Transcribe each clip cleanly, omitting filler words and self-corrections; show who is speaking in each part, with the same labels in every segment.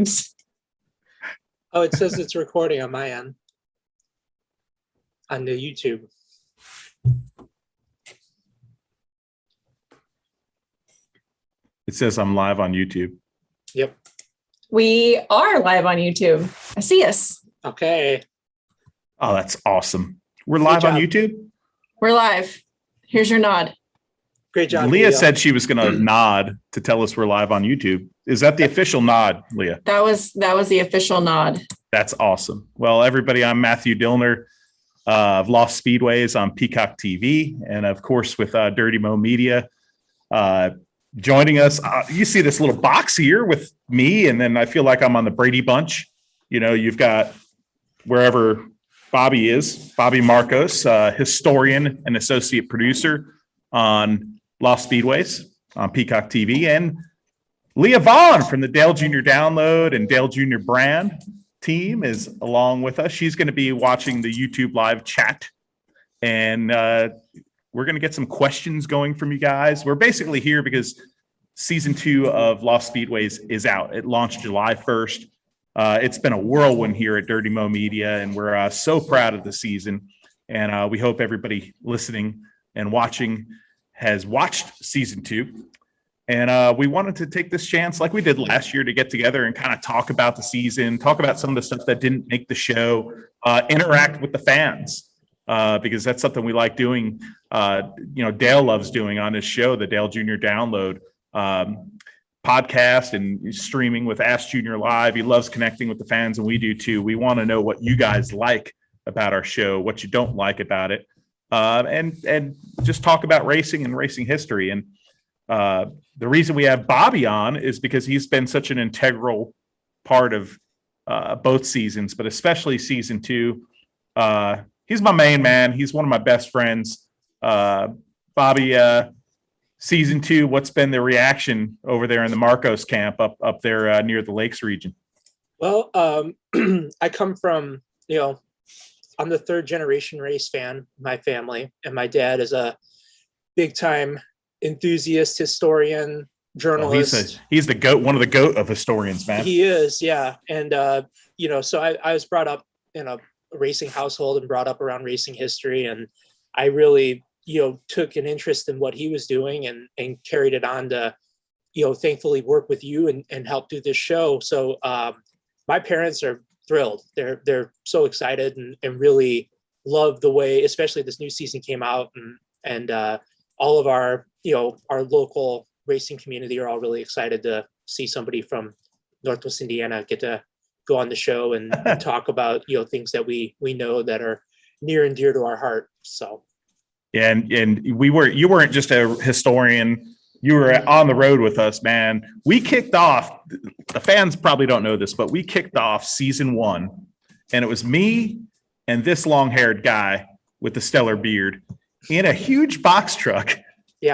Speaker 1: times.
Speaker 2: Oh, it says it's recording on my end on the YouTube.
Speaker 3: It says I'm live on YouTube.
Speaker 2: Yep.
Speaker 1: We are live on YouTube. I see us.
Speaker 2: Okay.
Speaker 3: Oh, that's awesome. We're live on YouTube?
Speaker 1: We're live. Here's your nod.
Speaker 2: Great job.
Speaker 3: Leah said she was going to nod to tell us we're live on YouTube. Is that the official nod, Leah?
Speaker 1: That was the official nod.
Speaker 3: That's awesome. Well, everybody, I'm Matthew Dillner of Lost Speedways on Peacock TV, and of course with Dirty Mo Media. Joining us, you see this little box here with me, and then I feel like I'm on the Brady Bunch. You know, you've got wherever Bobby is, Bobby Marcos, historian and associate producer on Lost Speedways on Peacock TV, and Leah Vaughn from the Dale Jr. Download and Dale Jr. Brand team is along with us. She's going to be watching the YouTube live chat, and we're going to get some questions going from you guys. We're basically here because season 2 of Lost Speedways is out. It launched July 1st. It's been a whirlwind here at Dirty Mo Media, and we're so proud of the season. And we hope everybody listening and watching has watched season 2. And we wanted to take this chance, like we did last year, to get together and kind of talk about the season, talk about some of the stuff that didn't make the show, interact with the fans. Because that's something we like doing. Dale loves doing on his show, the Dale Jr. Download podcast and streaming with Ask Junior Live. He loves connecting with the fans, and we do too. We want to know what you guys like about our show, what you don't like about it, and just talk about racing and racing history. And the reason we have Bobby on is because he's been such an integral part of both seasons, but especially season 2. He's my main man. He's one of my best friends. Bobby, season 2, what's been the reaction over there in the Marcos camp up there near the Lakes region?
Speaker 2: Well, I come from, I'm the 3rd generation race fan in my family, and my dad is a big time enthusiast, historian, journalist.
Speaker 3: He's the GOAT, one of the GOAT of historians, man.
Speaker 2: He is, yeah. And, so I was brought up in a racing household and brought up around racing history, and I really took an interest in what he was doing and carried it on to thankfully work with you and help do this show. So my parents are thrilled. They're so excited and really love the way, especially this new season came out, and all of our our local racing community are all really excited to see somebody from Northwest Indiana get to go on the show and talk about things that we know that are near and dear to our heart. So
Speaker 3: yeah, and you weren't just a historian, you were on the road with us, man. We kicked off, the fans probably don't know this, but we kicked off season 1, and it was me and this long-haired guy with the stellar beard in a huge box truck,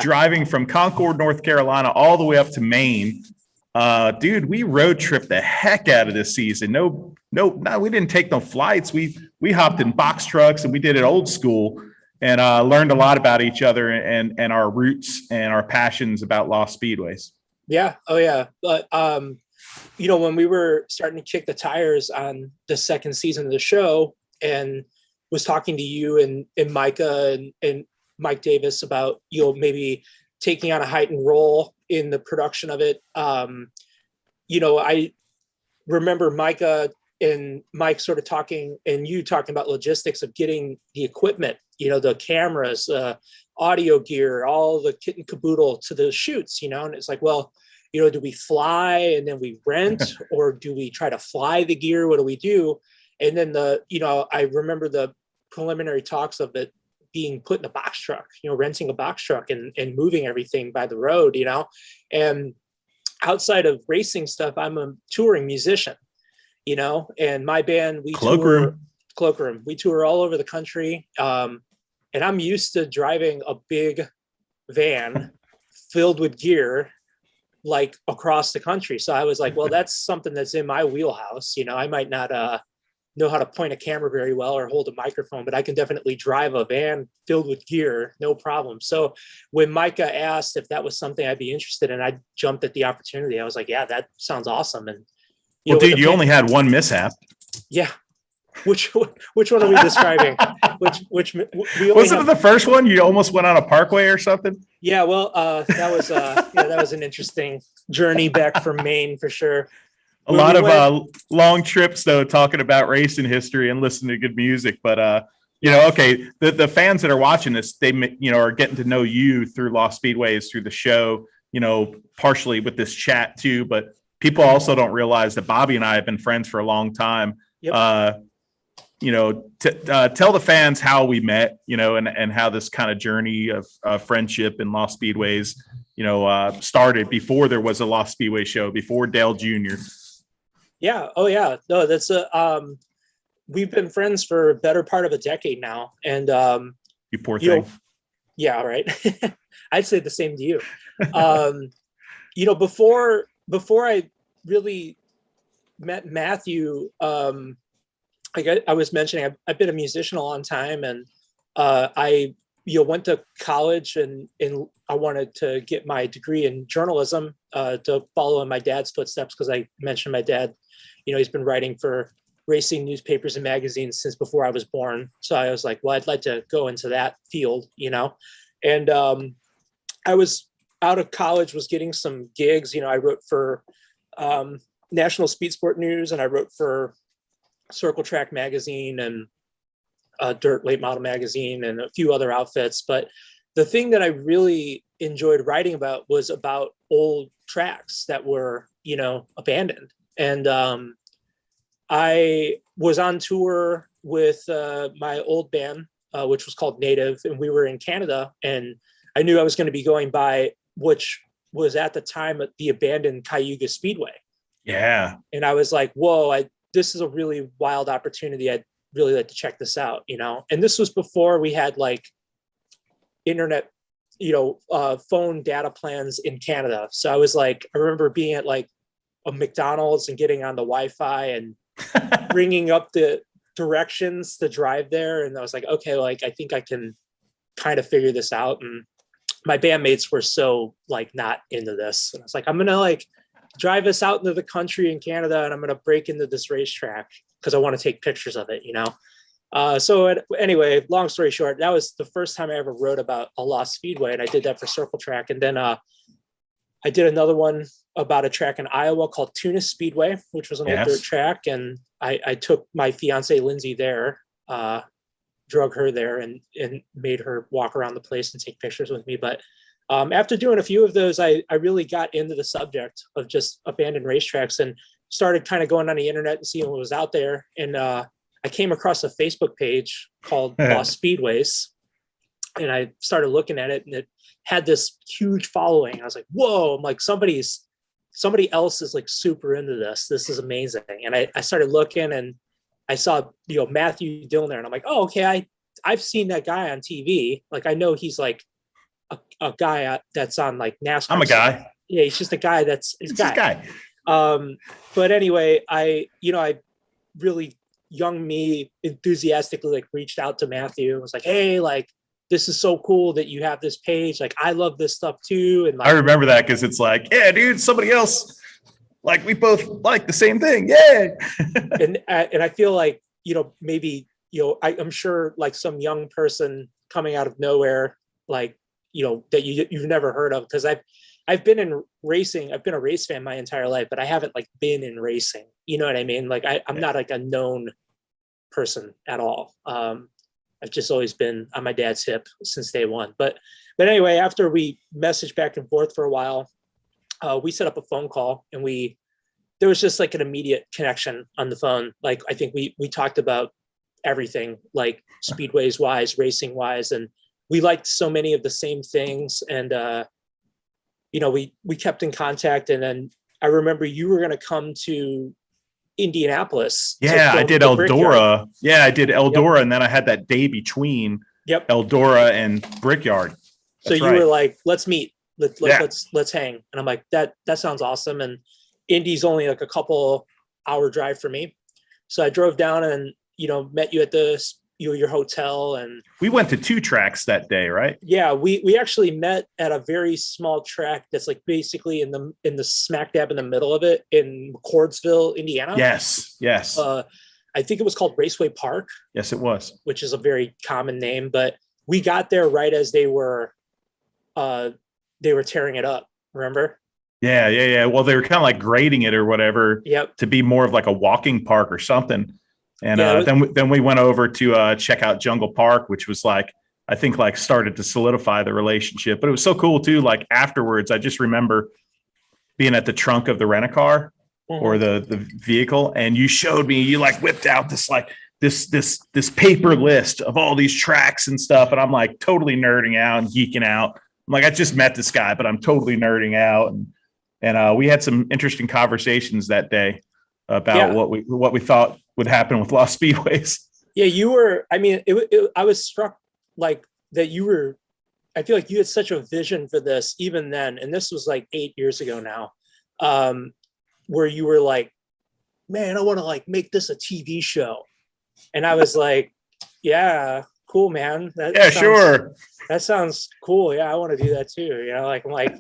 Speaker 3: driving from Concord, North Carolina all the way up to Maine. Dude, we road tripped the heck out of this season. No, we didn't take no flights. We hopped in box trucks and we did it old school, and learned a lot about each other and our roots and our passions about Lost Speedways. Yeah.
Speaker 2: Oh yeah. But when we were starting to kick the tires on the 2nd season of the show, and was talking to you and Micah and Mike Davis about maybe taking on a heightened role in the production of it. I remember Micah and Mike sort of talking, and you talking about logistics of getting the equipment, the cameras, audio gear, all the kit and caboodle to the shoots, and it's like, well, do we fly and then we rent, or do we try to fly the gear? What do we do? And then I remember the preliminary talks of it being put in a box truck, renting a box truck and moving everything by the road, and outside of racing stuff, I'm a touring musician, and my band, we Cloakroom, we tour all over the country. And I'm used to driving a big van filled with gear, like across the country. So I was like, well, that's something that's in my wheelhouse. I might not know how to point a camera very well or hold a microphone, but I can definitely drive a van filled with gear, no problem. So when Micah asked if that was something I'd be interested in, I jumped at the opportunity. I was like, yeah, that sounds awesome. And You
Speaker 3: Well,
Speaker 2: know, with
Speaker 3: dude,
Speaker 2: the
Speaker 3: you only had one mishap.
Speaker 2: Yeah. Which one are we describing? Which we only
Speaker 3: Wasn't
Speaker 2: have,
Speaker 3: it the first one? You almost went on a parkway or something?
Speaker 2: Yeah, well, that was an interesting journey back from Maine for sure.
Speaker 3: A
Speaker 2: When
Speaker 3: lot
Speaker 2: we
Speaker 3: of
Speaker 2: went-
Speaker 3: long trips though, talking about racing history and listening to good music. But you know, okay, the fans that are watching this, they are getting to know you through Lost Speedways, through the show, partially with this chat too. But people also don't realize that Bobby and I have been friends for a long time.
Speaker 2: Yep.
Speaker 3: Tell the fans how we met, and how this kind of journey of friendship and Lost Speedways, started before there was a Lost Speedway show, before Dale Jr.
Speaker 2: Yeah. Oh yeah. No, that's we've been friends for a better part of a decade now. And
Speaker 3: You poor thing.
Speaker 2: yeah, right. I'd say the same to you. Before I really met Matthew, like I was mentioning, I've been a musician a long time, and I went to college and I wanted to get my degree in journalism to follow in my dad's footsteps, because I mentioned my dad, he's been writing for racing newspapers and magazines since before I was born. So I was like, well, I'd like to go into that field, and I was out of college, was getting some gigs. I wrote for National Speed Sport News, and I wrote for Circle Track magazine and Dirt Late Model magazine and a few other outfits. But the thing that I really enjoyed writing about was about old tracks that were, abandoned. And I was on tour with my old band, which was called Native, and we were in Canada, and I knew I was going to be going by, which was at the time the abandoned Cayuga Speedway.
Speaker 3: Yeah.
Speaker 2: And I was like, whoa, this is a really wild opportunity. I'd really like to check this out, And this was before we had like internet, phone data plans in Canada. So I was like, I remember being at like a McDonald's and getting on the Wi-Fi and bringing up the directions to drive there. And I was like, okay, like, I think I can kind of figure this out. And my bandmates were so like not into this. And I was like, I'm going to like drive us out into the country in Canada, and I'm going to break into this racetrack because I want to take pictures of it, Anyway, long story short, that was the first time I ever wrote about a Lost Speedway, and I did that for Circle Track. And then I did another one about a track in Iowa called Tunis Speedway, which was an old dirt track. And I took my fiance, Lindsay, there, drug her there and made her walk around the place and take pictures with me. But after doing a few of those, I really got into the subject of just abandoned racetracks and started kind of going on the internet and seeing what was out there. And I came across a Facebook page called Lost Speedways, and I started looking at it, and it had this huge following. I was like, whoa, I'm like, somebody else is like super into this. This is amazing. And I started looking, and I saw, Matthew Dillner, and I'm like, oh, okay. I've seen that guy on TV. Like, I know he's like a guy that's on like NASCAR.
Speaker 3: I'm a guy.
Speaker 2: Yeah. He's just a guy that's his guy. But anyway, I really young me enthusiastically like reached out to Matthew and was like, hey, like, this is so cool that you have this page. Like, I love this stuff too. And like,
Speaker 3: I remember that because it's like, yeah, dude, somebody else, like, we both like the same thing. Yeah.
Speaker 2: and I feel like, maybe, I'm sure like some young person coming out of nowhere, like, that you've never heard of. Cause I've been in racing. I've been a race fan my entire life, but I haven't like been in racing. You know what I mean? Like I'm not like a known person at all. I've just always been on my dad's hip since day one. But anyway, after we messaged back and forth for a while, we set up a phone call, and there was just like an immediate connection on the phone. Like, I think we talked about everything, like speedways wise, racing wise, and we liked so many of the same things. And we kept in contact. And then I remember you were going to come to Indianapolis.
Speaker 3: Yeah, I did Eldora. Yeah, I did Eldora. Yep. And then I had that day between Eldora and Brickyard.
Speaker 2: That's so you were like, let's meet. Let's hang. And I'm like, that sounds awesome. And Indy's only like a couple hour drive for me. So I drove down and, met you at the your hotel. And
Speaker 3: we went to 2 tracks that day, right?
Speaker 2: yeah, we actually met at a very small track that's like basically in the smack dab in the middle of it in McCordsville, Indiana.
Speaker 3: Yes.
Speaker 2: I think it was called Raceway Park.
Speaker 3: Yes, it was.
Speaker 2: Which is a very common name, but we got there right as they were tearing it up. Remember?
Speaker 3: Yeah. Well, they were kind of like grading it or whatever.
Speaker 2: Yep.
Speaker 3: To be more of like a walking park or something. And then we went over to check out Jungle Park, which was like, I think like started to solidify the relationship. But it was so cool too. Like afterwards, I just remember being at the trunk of the rent-a-car or the vehicle, and you showed me, you like whipped out this like this paper list of all these tracks and stuff, and I'm like totally nerding out and geeking out. I'm like, I just met this guy, but I'm totally nerding out, and we had some interesting conversations that day about what we thought would happen with Lost Speedways.
Speaker 2: Yeah, you were. I mean, I was struck like that you were. I feel like you had such a vision for this even then, and this was like 8 years ago now, where you were like, "Man, I want to like make this a TV show," and I was like, "Yeah, cool, man.
Speaker 3: Sure.
Speaker 2: That sounds cool. Yeah, I want to do that too." You know, like I'm like,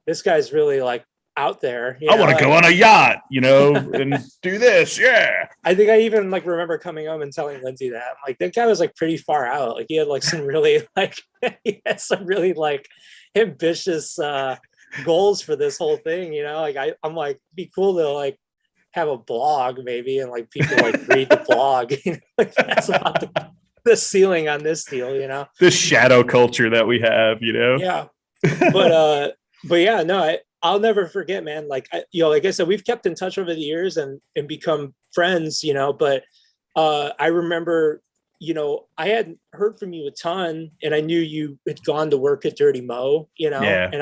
Speaker 2: this guy's really like out there.
Speaker 3: I want to go on a yacht, and do this. Yeah.
Speaker 2: I think I even like remember coming home and telling Lindsay that. I'm like, that guy was like pretty far out. Like he had like some really like ambitious goals for this whole thing. Like I'm like, be cool to like have a blog maybe, and like people like read the blog. Like that's about the ceiling on this deal.
Speaker 3: This shadow culture that we have.
Speaker 2: Yeah. But yeah, no, I'll never forget, man. Like, like I said, we've kept in touch over the years and become friends, but I remember, I hadn't heard from you a ton, and I knew you had gone to work at Dirty Mo, and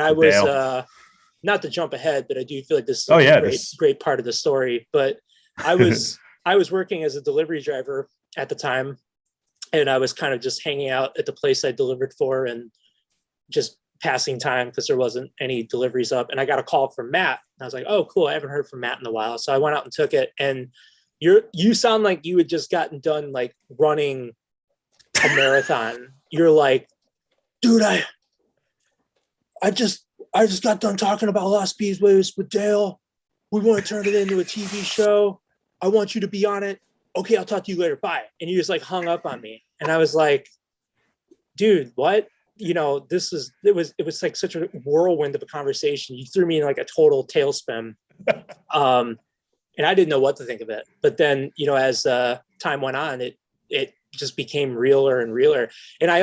Speaker 2: I was, not to jump ahead, but I do feel like this is a great part of the story. But I was working as a delivery driver at the time, and I was kind of just hanging out at the place I delivered for and just passing time because there wasn't any deliveries up. And I got a call from Matt, and I was like, oh, cool. I haven't heard from Matt in a while. So I went out and took it. And you sound like you had just gotten done like running a marathon. You're like, dude, I just got done talking about Lost Speedways with Dale. We want to turn it into a TV show. I want you to be on it. Okay, I'll talk to you later. Bye. And you just like hung up on me. And I was like, dude, what? It was like such a whirlwind of a conversation. You threw me in like a total tailspin. And I didn't know what to think of it. But then, as time went on, it just became realer and realer. And I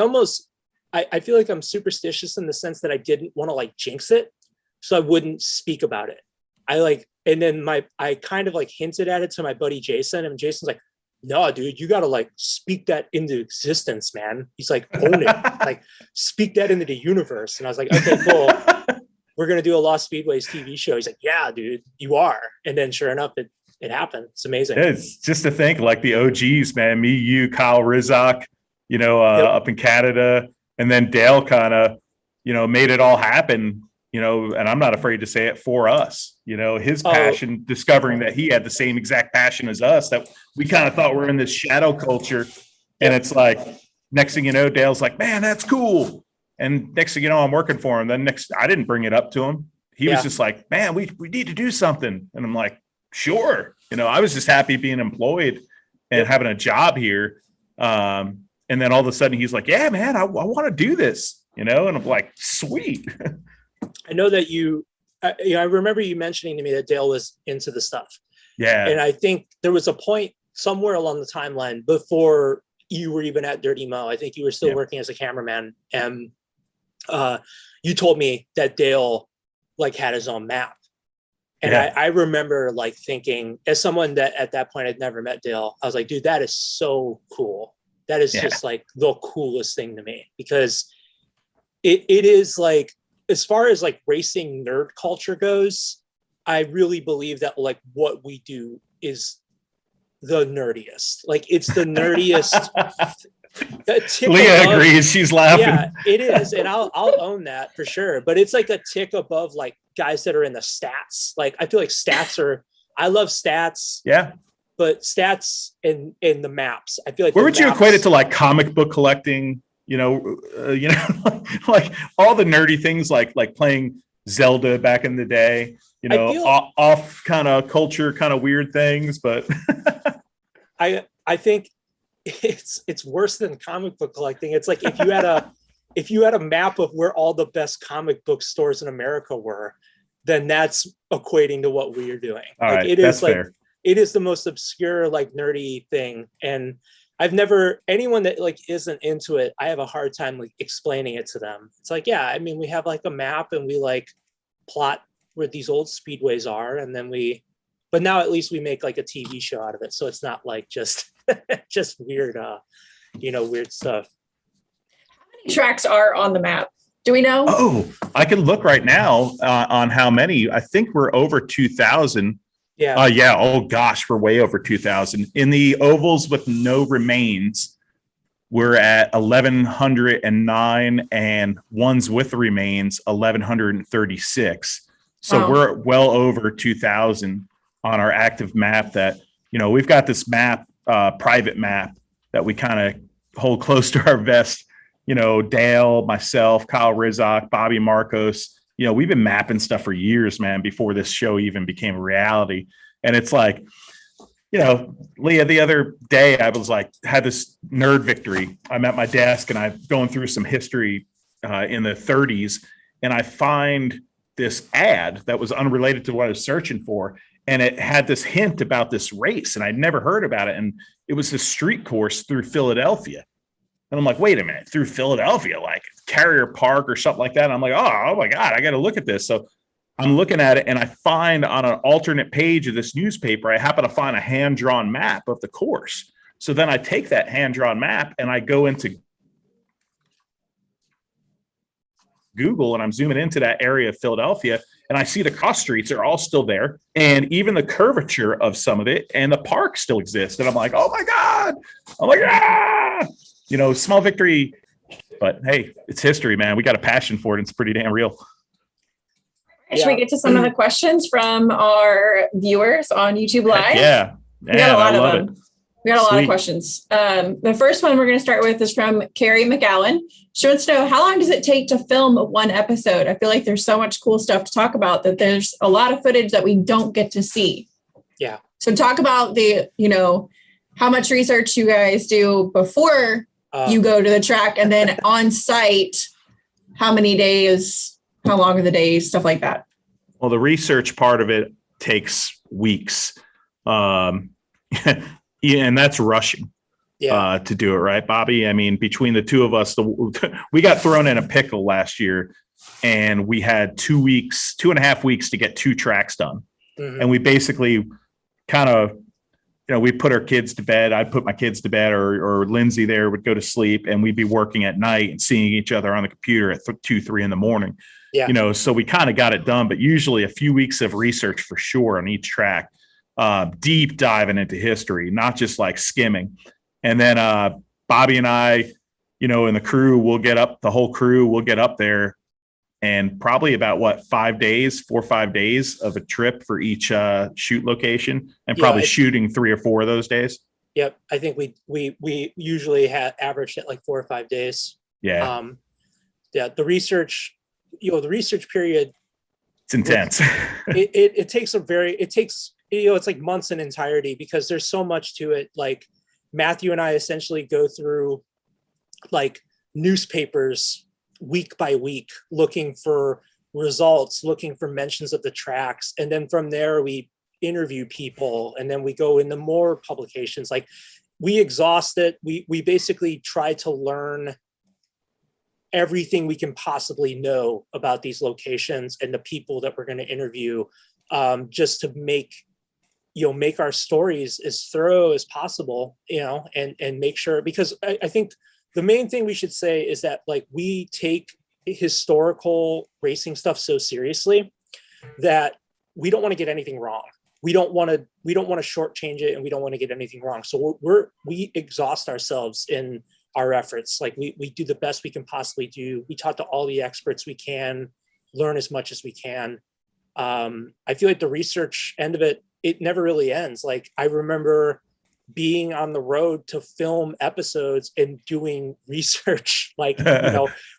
Speaker 2: feel like I'm superstitious in the sense that I didn't want to like jinx it. So I wouldn't speak about it. And then I kind of like hinted at it to my buddy Jason, and Jason's like, no, dude, you got to like speak that into existence, man. He's like, own it, like speak that into the universe. And I was like, okay, cool. We're going to do a Lost Speedways TV show. He's like, yeah, dude, you are. And then sure enough, it happened. It's amazing.
Speaker 3: It's just to think like the OGs, man, me, you, Kyle Rizak, up in Canada, and then Dale kind of, made it all happen, and I'm not afraid to say it, for us, his passion, discovering that he had the same exact passion as us, that we kind of thought we're in this shadow culture. And it's like, next thing you know, Dale's like, man, that's cool. And next thing you know, I'm working for him. Then I didn't bring it up to him. He was just like, man, we need to do something. And I'm like, sure. I was just happy being employed and having a job here. And then all of a sudden he's like, yeah, man, I want to do this, and I'm like, sweet.
Speaker 2: I know that I remember you mentioning to me that Dale was into the stuff.
Speaker 3: Yeah.
Speaker 2: And I think there was a point somewhere along the timeline before you were even at Dirty Mo. I think you were still working as a cameraman. And you told me that Dale like had his own map. And I remember like thinking, as someone that at that point I'd never met Dale, I was like, dude, that is so cool. That is just like the coolest thing to me, because it is like, as far as like racing nerd culture goes, I really believe that like what we do is the nerdiest. Like it's the nerdiest.
Speaker 3: Leah agrees. She's laughing.
Speaker 2: Yeah, it is. And I'll own that for sure. But it's like a tick above like guys that are in the stats. Like I feel like I love stats.
Speaker 3: Yeah.
Speaker 2: but stats and the maps, I feel like
Speaker 3: Where
Speaker 2: the
Speaker 3: would you
Speaker 2: maps-
Speaker 3: equate it to, like comic book collecting? Like all the nerdy things, like playing Zelda back in the day.
Speaker 2: I feel-
Speaker 3: Off kind of culture, kind of weird things, but
Speaker 2: I think it's worse than comic book collecting. It's like if you had a map of where all the best comic book stores in America were, then that's equating to what we are doing.
Speaker 3: all
Speaker 2: like
Speaker 3: right,
Speaker 2: it
Speaker 3: that's
Speaker 2: is like
Speaker 3: fair.
Speaker 2: it is the most obscure, like nerdy thing. And I've never, anyone that like isn't into it, I have a hard time like explaining it to them. It's like, yeah, I mean, we have like a map and we like plot where these old speedways are, and then but now at least we make like a TV show out of it. So it's not like just weird, weird stuff.
Speaker 1: How many tracks are on the map? Do we know?
Speaker 3: Oh, I can look right now on how many. I think we're over 2,000.
Speaker 2: Yeah.
Speaker 3: Yeah. Oh gosh, we're way over 2,000. In the ovals with no remains, we're at 1,109, and ones with remains 1,136. So
Speaker 1: Wow.
Speaker 3: we're well over 2,000 on our active map. That we've got this map, private map, that we kind of hold close to our vest. Dale, myself, Kyle Rizak, Bobby Marcos. We've been mapping stuff for years, man, before this show even became a reality. And it's like, Leah, the other day I was like, had this nerd victory. I'm at my desk and I'm going through some history in the 30s, and I find this ad that was unrelated to what I was searching for. And it had this hint about this race, and I'd never heard about it. And it was this street course through Philadelphia. And I'm like, wait a minute, through Philadelphia, like Carrier Park or something like that. And I'm like, oh my God, I got to look at this. So I'm looking at it, and I find on an alternate page of this newspaper, I happen to find a hand-drawn map of the course. So then I take that hand-drawn map and I go into Google, and I'm zooming into that area of Philadelphia, and I see the cross streets are all still there, and even the curvature of some of it, and the park still exists. And I'm like, oh my God. I'm like, ah! Small victory, but hey, it's history, man. We got a passion for it. And it's pretty damn real.
Speaker 1: Should we get to some of the questions from our viewers on YouTube Live?
Speaker 3: Heck yeah.
Speaker 1: We got a lot
Speaker 3: I
Speaker 1: of
Speaker 3: love
Speaker 1: them.
Speaker 3: it.
Speaker 1: We got a lot
Speaker 3: Sweet.
Speaker 1: of questions. The first one we're going to start with is from Carrie McGowan. She wants to know, how long does it take to film one episode? I feel like there's so much cool stuff to talk about that there's a lot of footage that we don't get to see.
Speaker 2: Yeah.
Speaker 1: So talk about how much research you guys do before you go to the track, and then on site, how many days, how long are the days, stuff like that.
Speaker 3: Well, the research part of it takes weeks. And that's rushing to do it, right, Bobby? I mean, between the two of us, we got thrown in a pickle last year, and we had 2.5 weeks to get 2 tracks done.
Speaker 2: Mm-hmm.
Speaker 3: And we basically kind of, we put our kids to bed. I'd put my kids to bed, or Lindsay there would go to sleep, and we'd be working at night and seeing each other on the computer at 2, 3 in the morning.
Speaker 2: Yeah.
Speaker 3: So we kind of got it done, but usually a few weeks of research for sure on each track, deep diving into history, not just like skimming. And then Bobby and I, and the crew, the whole crew will get up there, and probably about 5 days, 4 or 5 days of a trip for each shoot location, and probably shooting 3 or 4 of those days.
Speaker 2: Yep. I think we usually had averaged at like 4 or 5 days.
Speaker 3: Yeah.
Speaker 2: The research period,
Speaker 3: it's intense.
Speaker 2: it takes it's like months in entirety, because there's so much to it. Like Matthew and I essentially go through like newspapers week by week, looking for results, looking for mentions of the tracks. And then from there, we interview people, and then we go into more publications. Like we exhaust it. We basically try to learn everything we can possibly know about these locations and the people that we're going to interview, just to make our stories as thorough as possible, and make sure, because I think the main thing we should say is that like we take historical racing stuff so seriously that we don't want to get anything wrong. We don't want to shortchange it, and we don't want to get anything wrong. So we exhaust ourselves in our efforts. Like we do the best we can possibly do. We talk to all the experts we can, learn as much as we can. I feel like the research end of it, it never really ends. Like I remember being on the road to film episodes and doing research. Like,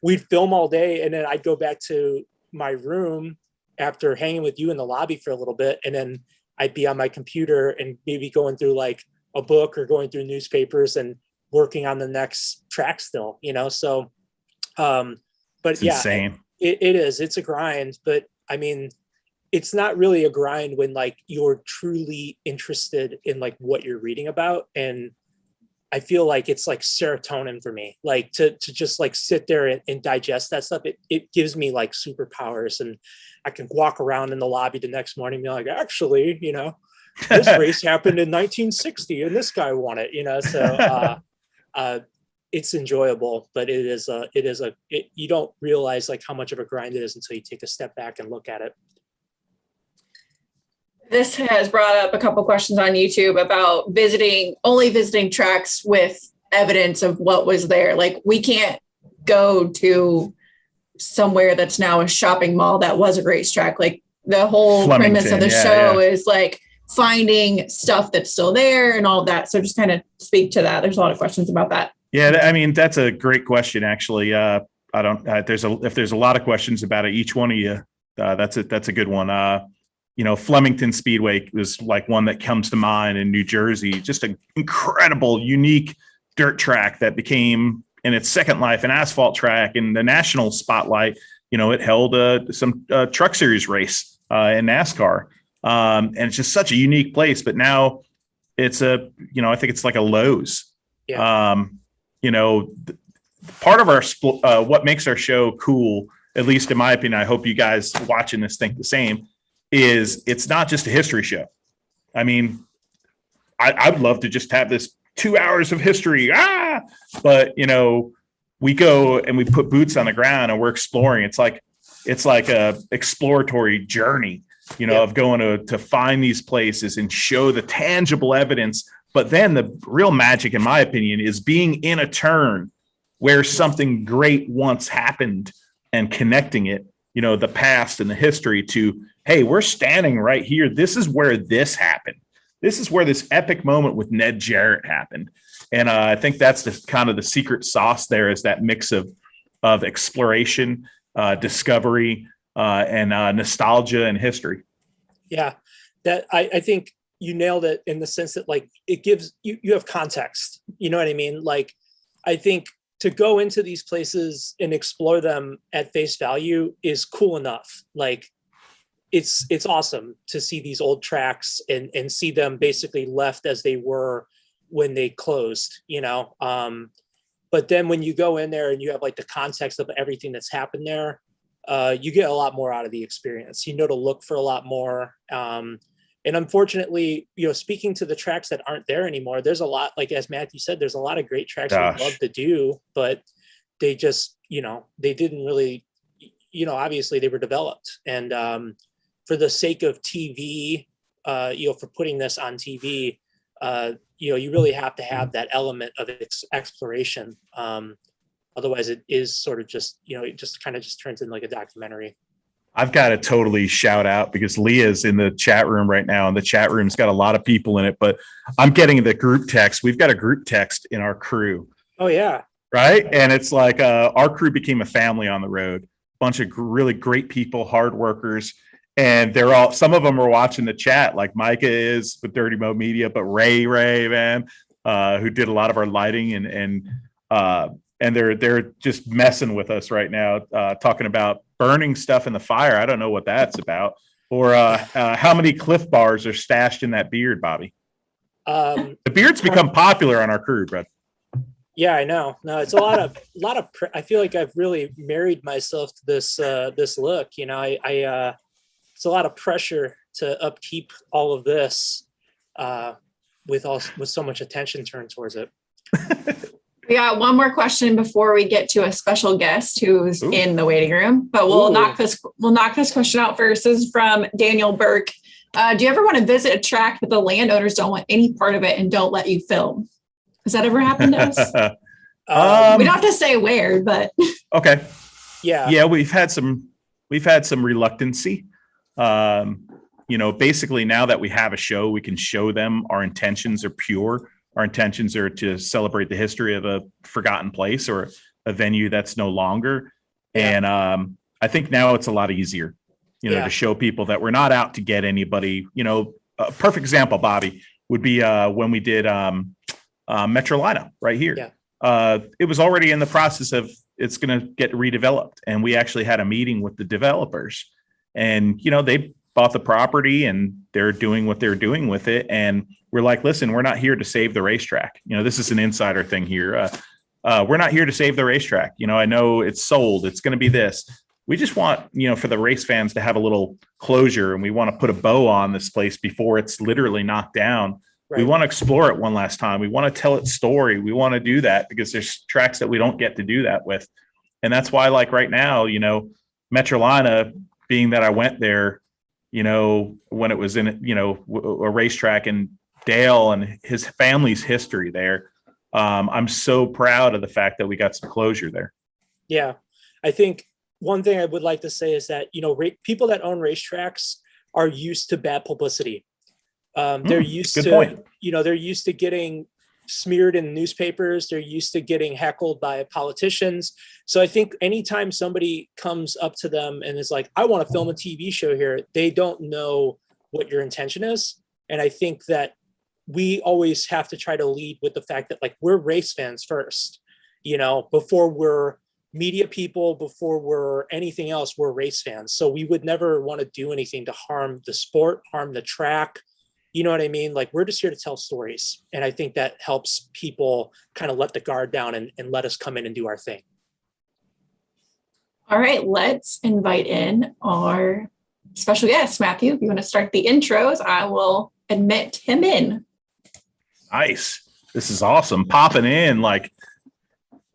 Speaker 2: we'd film all day and then I'd go back to my room after hanging with you in the lobby for a little bit. And then I'd be on my computer and maybe going through like a book or going through newspapers and working on the next track still, So, but
Speaker 3: It's insane.
Speaker 2: It is, it's a grind, but I mean, it's not really a grind when like you're truly interested in like what you're reading about. And I feel like it's like serotonin for me, like to just like sit there and digest that stuff. It gives me like superpowers, and I can walk around in the lobby the next morning and be like, actually, this race happened in 1960 and this guy won it, so it's enjoyable, but you don't realize like how much of a grind it is until you take a step back and look at it.
Speaker 1: This has brought up a couple questions on YouTube about only visiting tracks with evidence of what was there. Like we can't go to somewhere that's now a shopping mall that was a racetrack. Like the whole premise of the show is like finding stuff that's still there and all of that. So just kind of speak to that. There's a lot of questions about that.
Speaker 3: Yeah, I mean, that's a great question, actually. If there's a lot of questions about it, each one of you, that's a good one. Flemington Speedway was like one that comes to mind in New Jersey, just an incredible, unique dirt track that became in its second life an asphalt track in the national spotlight. It held some truck series race in NASCAR. And it's just such a unique place, but now it's I think it's like a Lowe's. Yeah. Part of our what makes our show cool, at least in my opinion, I hope you guys watching this think the same, is it's not just a history show. I mean, I'd love to just have this 2 hours of history, but we go and we put boots on the ground and we're exploring. It's like a exploratory journey, of going to find these places and show the tangible evidence. But then the real magic, in my opinion, is being in a turn where something great once happened and connecting it, the past and the history to, hey, we're standing right here. This is where this happened. This is where this epic moment with Ned Jarrett happened. And I think that's the kind of the secret sauce there, is that mix of exploration, discovery, and nostalgia and history.
Speaker 2: Yeah, that I think you nailed it in the sense that like it gives you have context. You know what I mean? Like, I think to go into these places and explore them at face value is cool enough. Like it's awesome to see these old tracks and see them basically left as they were when they closed, but then when you go in there and you have like the context of everything that's happened there, you get a lot more out of the experience, to look for a lot more. And unfortunately, speaking to the tracks that aren't there anymore, there's a lot, like as Matthew said, there's a lot of great tracks we'd love to do, but they just, they didn't really, obviously they were developed. And for the sake of TV, for putting this on TV, you really have to have that element of exploration. Otherwise it is sort of just, it just kind of just turns into like a documentary.
Speaker 3: I've got to totally shout out because Leah's in the chat room right now, and the chat room's got a lot of people in it, but I'm getting the group text. We've got a group text in our crew.
Speaker 2: Oh yeah.
Speaker 3: Right. And it's like our crew became a family on the road, bunch of really great people, hard workers. And some of them are watching the chat, like Micah is with Dirty Mo Media, but Ray, man, who did a lot of our lighting and they're just messing with us right now, talking about burning stuff in the fire. I don't know what that's about. Or how many Cliff Bars are stashed in that beard, Bobby? The beard's become popular on our crew, bro.
Speaker 2: Yeah, I know. No, it's a lot of. I feel like I've really married myself to this look. It's a lot of pressure to upkeep all of this with so much attention turned towards it.
Speaker 1: We got one more question before we get to a special guest who's in the waiting room, but we'll knock this question out first. This is from Daniel Burke. Do you ever want to visit a track but the landowners don't want any part of it and don't let you film? Has that ever happened to us? We don't have to say where, but
Speaker 3: okay. Yeah, we've had some reluctancy. basically now that we have a show, we can show them our intentions are pure. Our intentions are to celebrate the history of a forgotten place or a venue that's no longer.
Speaker 2: Yeah.
Speaker 3: And I think now it's a lot easier, to show people that we're not out to get anybody. A perfect example, Bobby, would be when we did Metrolina right here.
Speaker 2: Yeah.
Speaker 3: It was already in the process of it's going to get redeveloped. And we actually had a meeting with the developers, and, they bought the property and they're doing what they're doing with it. And we're like, listen, we're not here to save the racetrack. This is an insider thing here. We're not here to save the racetrack. I know it's sold. It's going to be this. We just want, for the race fans to have a little closure, and we want to put a bow on this place before it's literally knocked down. Right. We want to explore it one last time. We want to tell its story. We want to do that because there's tracks that we don't get to do that with. And that's why, like right now, Metrolina, being that I went there, when it was in, a racetrack, and Dale and his family's history there. I'm so proud of the fact that we got some closure there.
Speaker 2: Yeah. I think one thing I would like to say is that, people that own racetracks are used to bad publicity. They're used to,
Speaker 3: point.
Speaker 2: They're used to getting smeared in newspapers. They're used to getting heckled by politicians. So I think anytime somebody comes up to them and is like, I want to film a TV show here, they don't know what your intention is. And I think that we always have to try to lead with the fact that, like, we're race fans first, before we're media people, before we're anything else, we're race fans. So we would never want to do anything to harm the sport, harm the track. You know what I mean? Like, we're just here to tell stories. And I think that helps people kind of let the guard down and let us come in and do our thing.
Speaker 1: All right, let's invite in our special guest. Matthew, if you want to start the intros, I will admit him in.
Speaker 3: Nice. This is awesome. Popping in like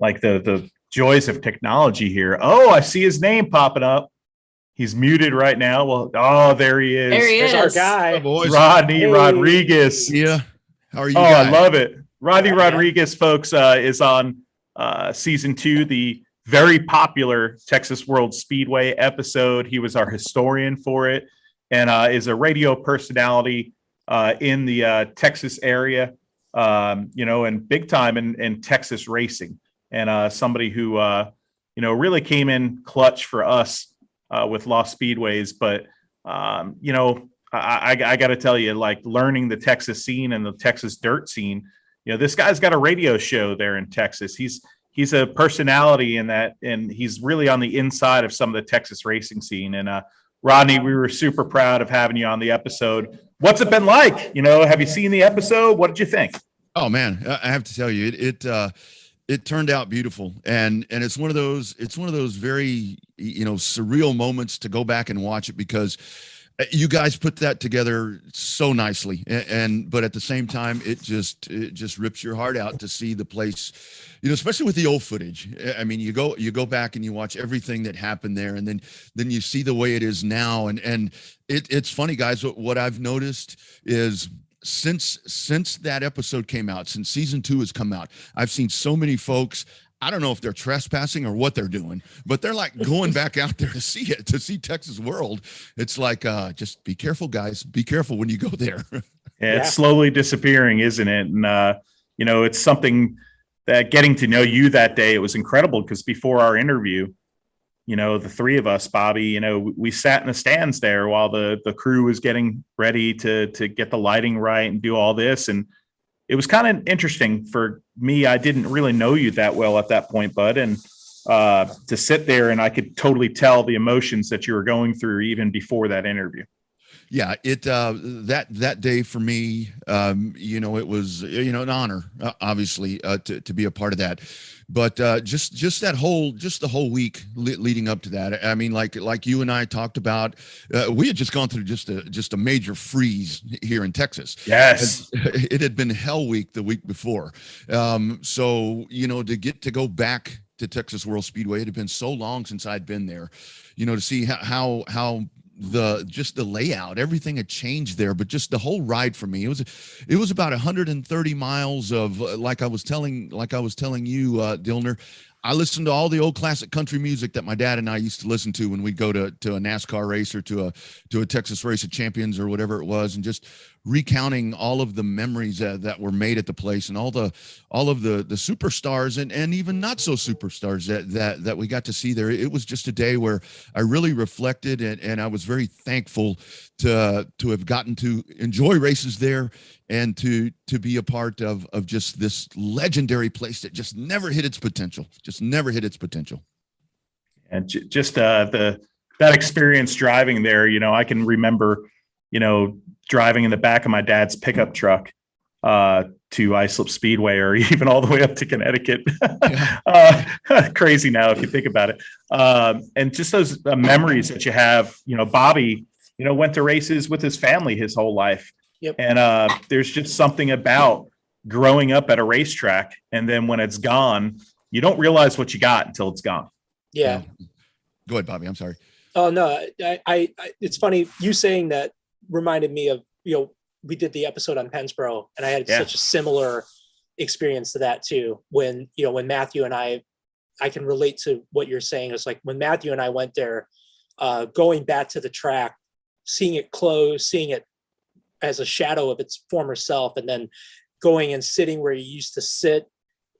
Speaker 3: the joys of technology here. Oh, I see his name popping up. He's muted right now. Well, there he is.
Speaker 1: There he is.
Speaker 2: There's our guy.
Speaker 4: Boys.
Speaker 3: Rodney Rodriguez.
Speaker 4: Yeah. How are you
Speaker 3: guys? I love it. Rodney
Speaker 2: Yeah.
Speaker 3: Rodriguez, folks, is on season 2, the very popular Texas World Speedway episode. He was our historian for it, and is a radio personality in the Texas area, and big time in Texas racing, and somebody who, really came in clutch for us with Lost Speedways. But, I got to tell you, like, learning the Texas scene and the Texas dirt scene, this guy's got a radio show there in Texas. He's a personality in that, and he's really on the inside of some of the Texas racing scene. And Rodney, we were super proud of having you on the episode. What's it been like? Have you seen the episode? What did you think?
Speaker 4: Oh man, I have to tell you, it turned out beautiful, and it's one of those very surreal moments to go back and watch it, because you guys put that together so nicely, but at the same time, it just rips your heart out to see the place, especially with the old footage. I mean, you go back and you watch everything that happened there, and then you see the way it is now, and it's funny, guys. What I've noticed is, since that episode came out, since season 2 has come out, I've seen so many folks. I don't know if they're trespassing or what they're doing, but they're like going back out there to see it, to see Texas World. It's like, just be careful, guys. Be careful when you go there.
Speaker 3: Yeah, it's slowly disappearing, isn't it? And, it's something that getting to know you that day, it was incredible, because before our interview, the three of us, Bobby, we sat in the stands there while the crew was getting ready to get the lighting right and do all this. And it was kind of interesting for me. I didn't really know you that well at that point, bud. And to sit there, and I could totally tell the emotions that you were going through even before that interview.
Speaker 4: Yeah, that day for me, it was an honor, obviously, to be a part of that. But just the whole week leading up to that, I mean, like you and I talked about, we had just gone through just a major freeze here in Texas.
Speaker 3: Yes,
Speaker 4: it had been hell week the week before. So to get to go back to Texas World Speedway, it had been so long since I'd been there. To see how the layout, everything had changed there, but just the whole ride for me, it was about 130 miles of, like I was telling you, Dilner, I listened to all the old classic country music that my dad and I used to listen to when we go to a NASCAR race or to a Texas Race of Champions or whatever it was, and just recounting all of the memories that were made at the place, and all of the superstars and even not so superstars that we got to see there. It was just a day where I really reflected, and I was very thankful to have gotten to enjoy races there, and to be a part of just this legendary place that just never hit its potential.
Speaker 3: And just that experience driving there, I can remember, driving in the back of my dad's pickup truck to Islip Speedway, or even all the way up to Connecticut. Crazy now if you think about it. And just those memories that you have. Bobby, went to races with his family his whole life.
Speaker 2: Yep.
Speaker 3: And there's just something about growing up at a racetrack, and then when it's gone, you don't realize what you got until it's gone.
Speaker 2: Yeah.
Speaker 4: Go ahead, Bobby. I'm sorry.
Speaker 2: Oh no, I it's funny you saying that reminded me of, we did the episode on Pennsboro, and I had such a similar experience to that too. When Matthew and I can relate to what you're saying. It's like when Matthew and I went there, going back to the track, seeing it close, seeing it as a shadow of its former self, and then going and sitting where you used to sit,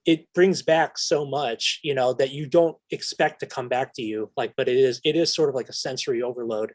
Speaker 2: it brings back so much, that you don't expect to come back to you. But it is sort of like a sensory overload,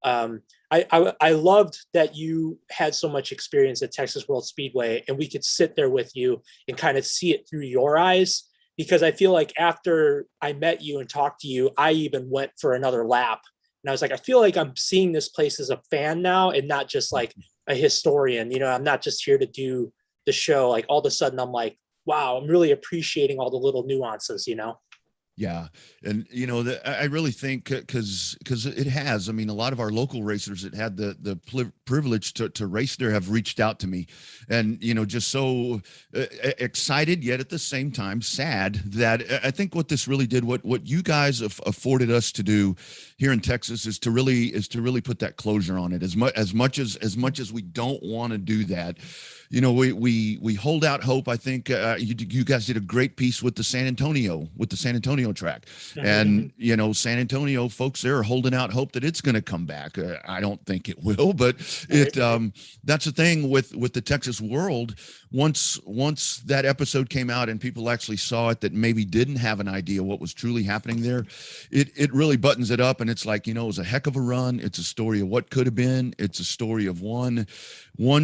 Speaker 2: I loved that you had so much experience at Texas World Speedway, and we could sit there with you and kind of see it through your eyes, because I feel like after I met you and talked to you, I even went for another lap. And I was like, I feel like I'm seeing this place as a fan now, and not just like a historian. I'm not just here to do the show. Like all of a sudden I'm like, wow, I'm really appreciating all the little nuances,
Speaker 4: Yeah. And, I really think because it has, a lot of our local racers that had the privilege to race there have reached out to me, and, just so excited, yet at the same time sad, that I think what this really did, what you guys have afforded us to do here in Texas, is to really put that closure on it. As much as we don't want to do that, we hold out hope. I think you guys did a great piece with the San Antonio track, and San Antonio folks there are holding out hope that it's going to come back. I don't think it will, but that's the thing with the Texas World. Once that episode came out and people actually saw it, that maybe didn't have an idea what was truly happening there, it really buttons it up, and it's like, it was a heck of a run. It's a story of what could have been. It's a story of one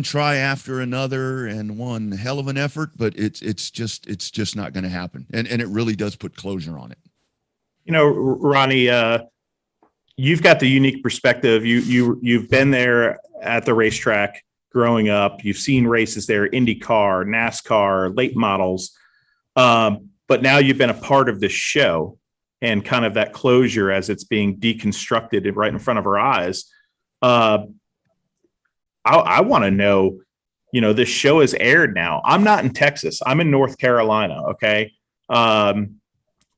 Speaker 4: try after another and one hell of an effort, but it's just not going to happen. And it really does put closure on it.
Speaker 3: Ronnie, you've got the unique perspective. You've been there at the racetrack growing up. You've seen races there, IndyCar, NASCAR, late models. But now you've been a part of this show and kind of that closure as it's being deconstructed right in front of our eyes. I want to know, this show is aired now. I'm not in Texas. I'm in North Carolina. Okay.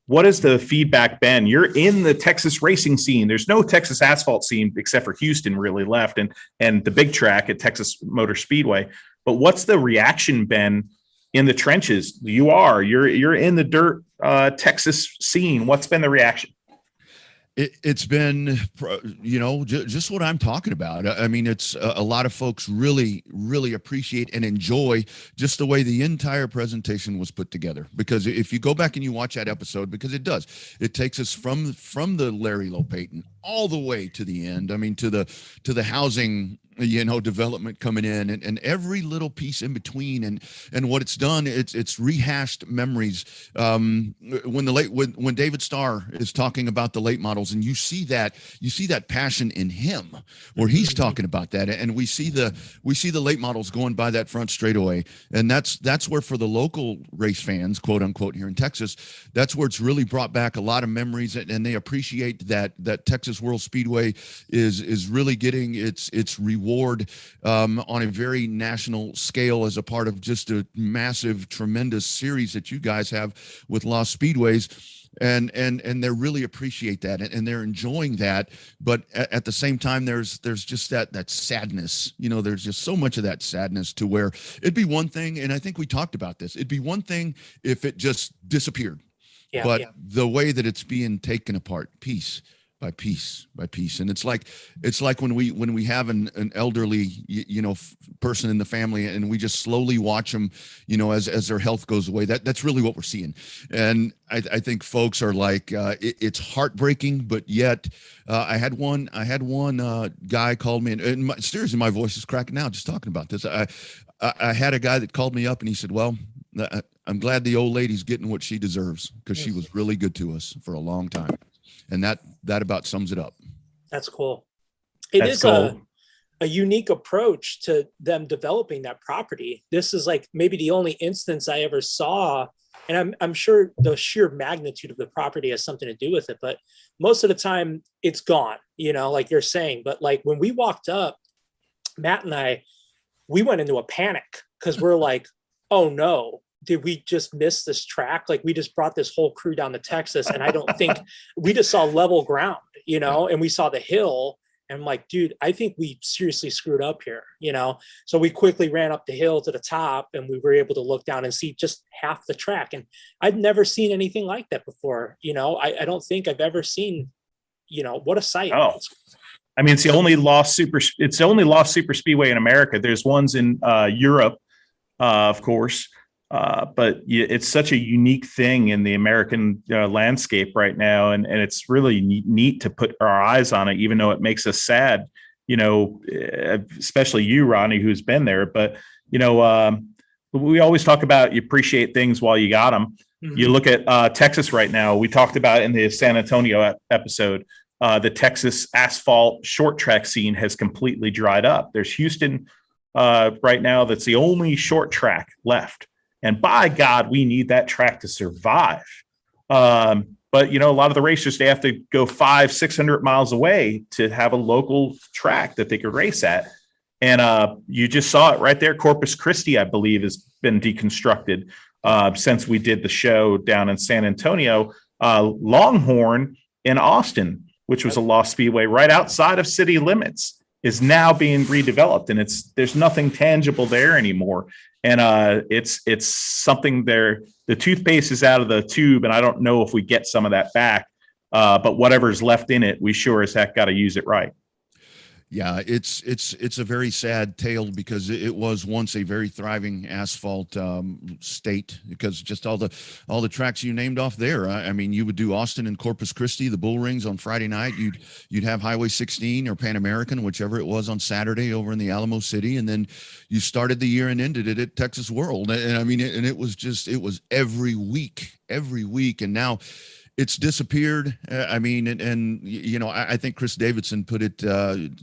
Speaker 3: What has the feedback been? You're in the Texas racing scene. There's no Texas asphalt scene except for Houston really left, and the big track at Texas Motor Speedway. But what's the reaction been in the trenches? You're in the dirt Texas scene. What's been the reaction?
Speaker 4: It's been, just what I'm talking about. It's a lot of folks really, really appreciate and enjoy just the way the entire presentation was put together. Because if you go back and you watch that episode, because it takes us from the Larry Lowe Payton all the way to the end. To the housing, development coming in, and every little piece in between, and what it's done, it's rehashed memories. When David Starr is talking about the late models, and you see that passion in him, where he's talking about that, and we see the late models going by that front straightaway, and that's where, for the local race fans, quote unquote, here in Texas, that's where it's really brought back a lot of memories, and they appreciate that Texas World Speedway is really getting its reward on a very national scale as a part of just a massive, tremendous series that you guys have with Lost Speedways. And they really appreciate that, and they're enjoying that. But at the same time, there's just that sadness. There's just so much of that sadness, to where it'd be one thing, and I think we talked about this. It'd be one thing if it just disappeared.
Speaker 2: Yeah,
Speaker 4: but the way that it's being taken apart piece by piece by piece. And it's like when we have an elderly, person in the family, and we just slowly watch them, as their health goes away. That's really what we're seeing. And I think folks are like, it's heartbreaking, but yet I had one guy called me, and seriously, my voice is cracking now just talking about this. I had a guy that called me up and he said, well, I'm glad the old lady's getting what she deserves, because she was really good to us for a long time. And that about sums it up.
Speaker 2: That's cool. It is cool. A unique approach to them developing that property. This is like maybe the only instance I ever saw, and I'm sure the sheer magnitude of the property has something to do with it, but most of the time it's gone, like you're saying. But like when we walked up, Matt and we went into a panic, because we're like, oh no, did we just miss this track? Like, we just brought this whole crew down to Texas, and I don't think we just saw level ground, and we saw the hill, and I'm like, dude, I think we seriously screwed up here, So we quickly ran up the hill to the top, and we were able to look down and see just half the track. And I'd never seen anything like that before. I don't think I've ever seen, what a sight.
Speaker 3: Oh, I mean, it's the only lost super speedway in America. There's ones in Europe, of course. But it's such a unique thing in the American landscape right now. And it's really neat to put our eyes on it, even though it makes us sad, especially you, Rodney, who's been there. But, we always talk about you appreciate things while you got them. Mm-hmm. You look at Texas right now. We talked about in the San Antonio episode, the Texas asphalt short track scene has completely dried up. There's Houston right now. That's the only short track left. And by God, we need that track to survive. But, a lot of the racers, they have to go 500-600 miles away to have a local track that they could race at. And you just saw it right there. Corpus Christi, I believe, has been deconstructed since we did the show down in San Antonio. Longhorn in Austin, which was a lost speedway right outside of city limits, is now being redeveloped. And there's nothing tangible there anymore. And it's something there. The toothpaste is out of the tube, and I don't know if we get some of that back. But whatever's left in it, we sure as heck got to use it right.
Speaker 4: Yeah, it's a very sad tale, because it was once a very thriving asphalt state, because just all the tracks you named off there. I mean, you would do Austin and Corpus Christi, the bull rings on Friday night. You'd have Highway 16 or Pan American, whichever it was, on Saturday over in the Alamo City, and then you started the year and ended it at Texas World. And I mean, it was every week, and now it's disappeared. I mean, and I think Chris Davidson put it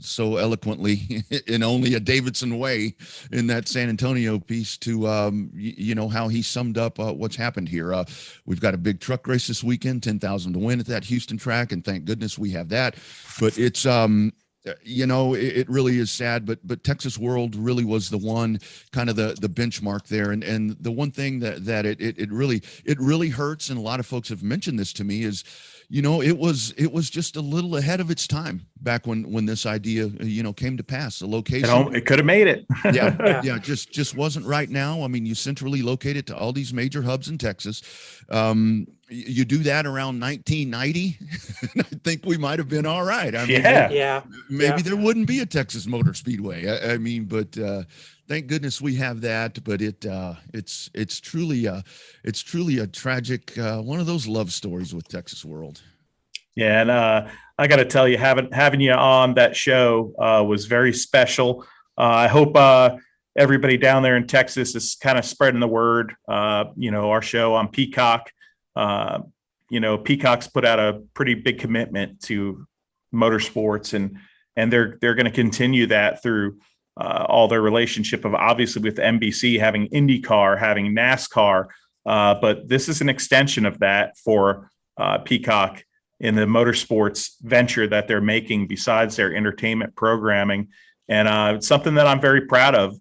Speaker 4: so eloquently in only a Davidson way in that San Antonio piece to, how he summed up what's happened here. We've got a big truck race this weekend, 10,000 to win at that Houston track, and thank goodness we have that. But it's it really is sad, but Texas World really was the one kind of the benchmark there. And the one thing that it really hurts, and a lot of folks have mentioned this to me, is, it was just a little ahead of its time back when this idea, came to pass. The location,
Speaker 3: it could have made it.
Speaker 4: yeah, just wasn't right now. I mean, you centrally located to all these major hubs in Texas. You do that around 1990, and I think we might have been all right. I mean, maybe there wouldn't be a Texas Motor Speedway. I mean, but thank goodness we have that. But it's truly a tragic one of those love stories with Texas World.
Speaker 3: Yeah, and I got to tell you, having you on that show was very special. I hope everybody down there in Texas is kind of spreading the word. Our show on Peacock. Peacock's put out a pretty big commitment to motorsports, and they're going to continue that through all their relationship of, obviously, with NBC, having IndyCar, having NASCAR. But this is an extension of that for Peacock in the motorsports venture that they're making besides their entertainment programming. And it's something that I'm very proud of.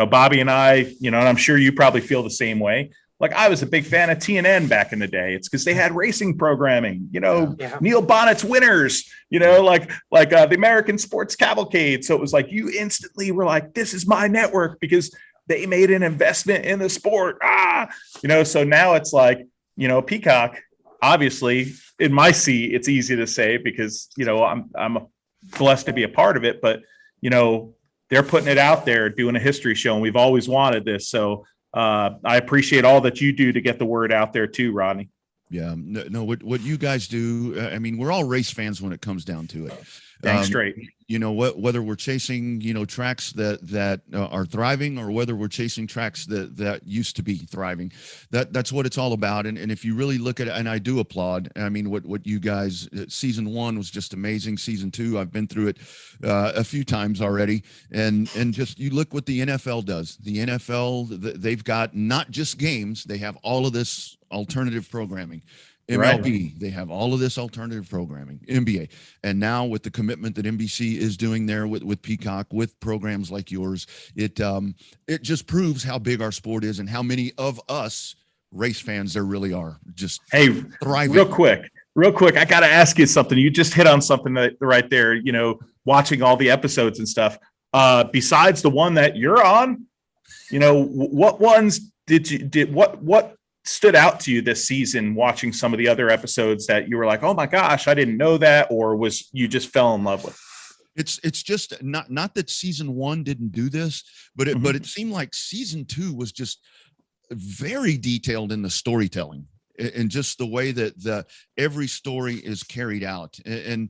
Speaker 3: Bobby and I, and I'm sure you probably feel the same way. Like, I was a big fan of TNN back in the day. It's because they had racing programming, Neil Bonnet's Winners, like the American Sports Cavalcade. So it was like, you instantly were like, this is my network, because they made an investment in the sport. So now it's like, Peacock, obviously in my seat, it's easy to say because, I'm blessed to be a part of it, but, they're putting it out there, doing a history show, and we've always wanted this. So I appreciate all that you do to get the word out there too, Rodney.
Speaker 4: Yeah, no, what you guys do, we're all race fans when it comes down to it.
Speaker 3: Dang straight.
Speaker 4: Whether we're chasing, tracks that are thriving, or whether we're chasing tracks that used to be thriving, that's what it's all about. And if you really look at it, and I do applaud, what you guys, season 1 was just amazing. Season 2, I've been through it a few times already. And just, you look what the NFL does. The NFL, they've got not just games, they have all of this alternative programming. MLB, They have all of this alternative programming, NBA. And now with the commitment that NBC is doing there with Peacock, with programs like yours, it just proves how big our sport is and how many of us race fans there really are. Just thriving.
Speaker 3: Real quick, I got to ask you something. You just hit on something right there, watching all the episodes and stuff. Besides the one that you're on, what ones what stood out to you this season, watching some of the other episodes that you were like, oh my gosh, I didn't know that, or was you just fell in love with?
Speaker 4: It's just not that season 1 didn't do this, but it seemed like season 2 was just very detailed in the storytelling and just the way that every story is carried out. And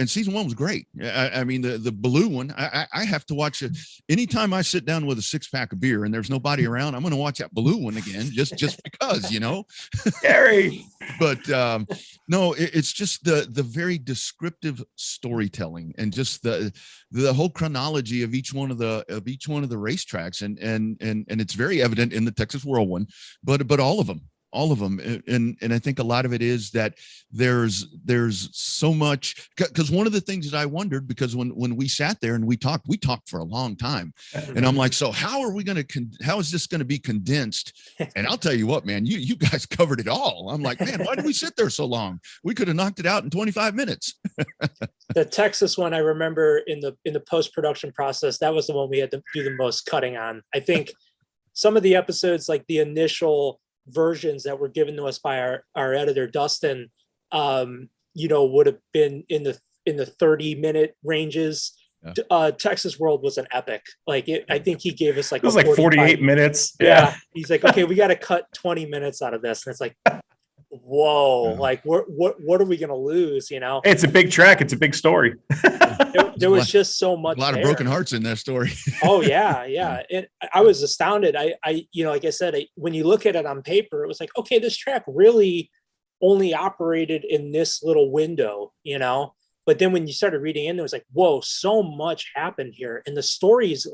Speaker 4: season 1 was great. The blue one, I have to watch it anytime I sit down with a 6-pack of beer and there's nobody around. I'm going to watch that blue one again, just because,
Speaker 3: Gary.
Speaker 4: But no, it's just the very descriptive storytelling and just the whole chronology of each one of the racetracks, and it's very evident in the Texas World one, but all of them. And I think a lot of it is that there's so much, because one of the things that I wondered, because when we sat there and we talked for a long time, and I'm like, so how is this going to be condensed? And I'll tell you what, man, you guys covered it all. I'm like, man, why did we sit there so long? We could have knocked it out in 25 minutes.
Speaker 2: The Texas one, I remember in the post-production process, that was the one we had to do the most cutting on. I think some of the episodes, like the initial versions that were given to us by our editor Dustin, would have been in the 30-minute ranges. Texas World was an epic. I think he gave us
Speaker 3: it was like 48 minutes. Yeah.
Speaker 2: He's like, okay, we got to cut 20 minutes out of this, and it's like, whoa, what are we gonna lose?
Speaker 3: It's a big track, it's a big story.
Speaker 2: there was just so much,
Speaker 4: a lot of broken hearts in that story.
Speaker 2: Oh yeah. And I was astounded. I like I said, when you look at it on paper, it was like, okay, this track really only operated in this little window, but then when you started reading in, it was like, whoa, so much happened here. And the stories,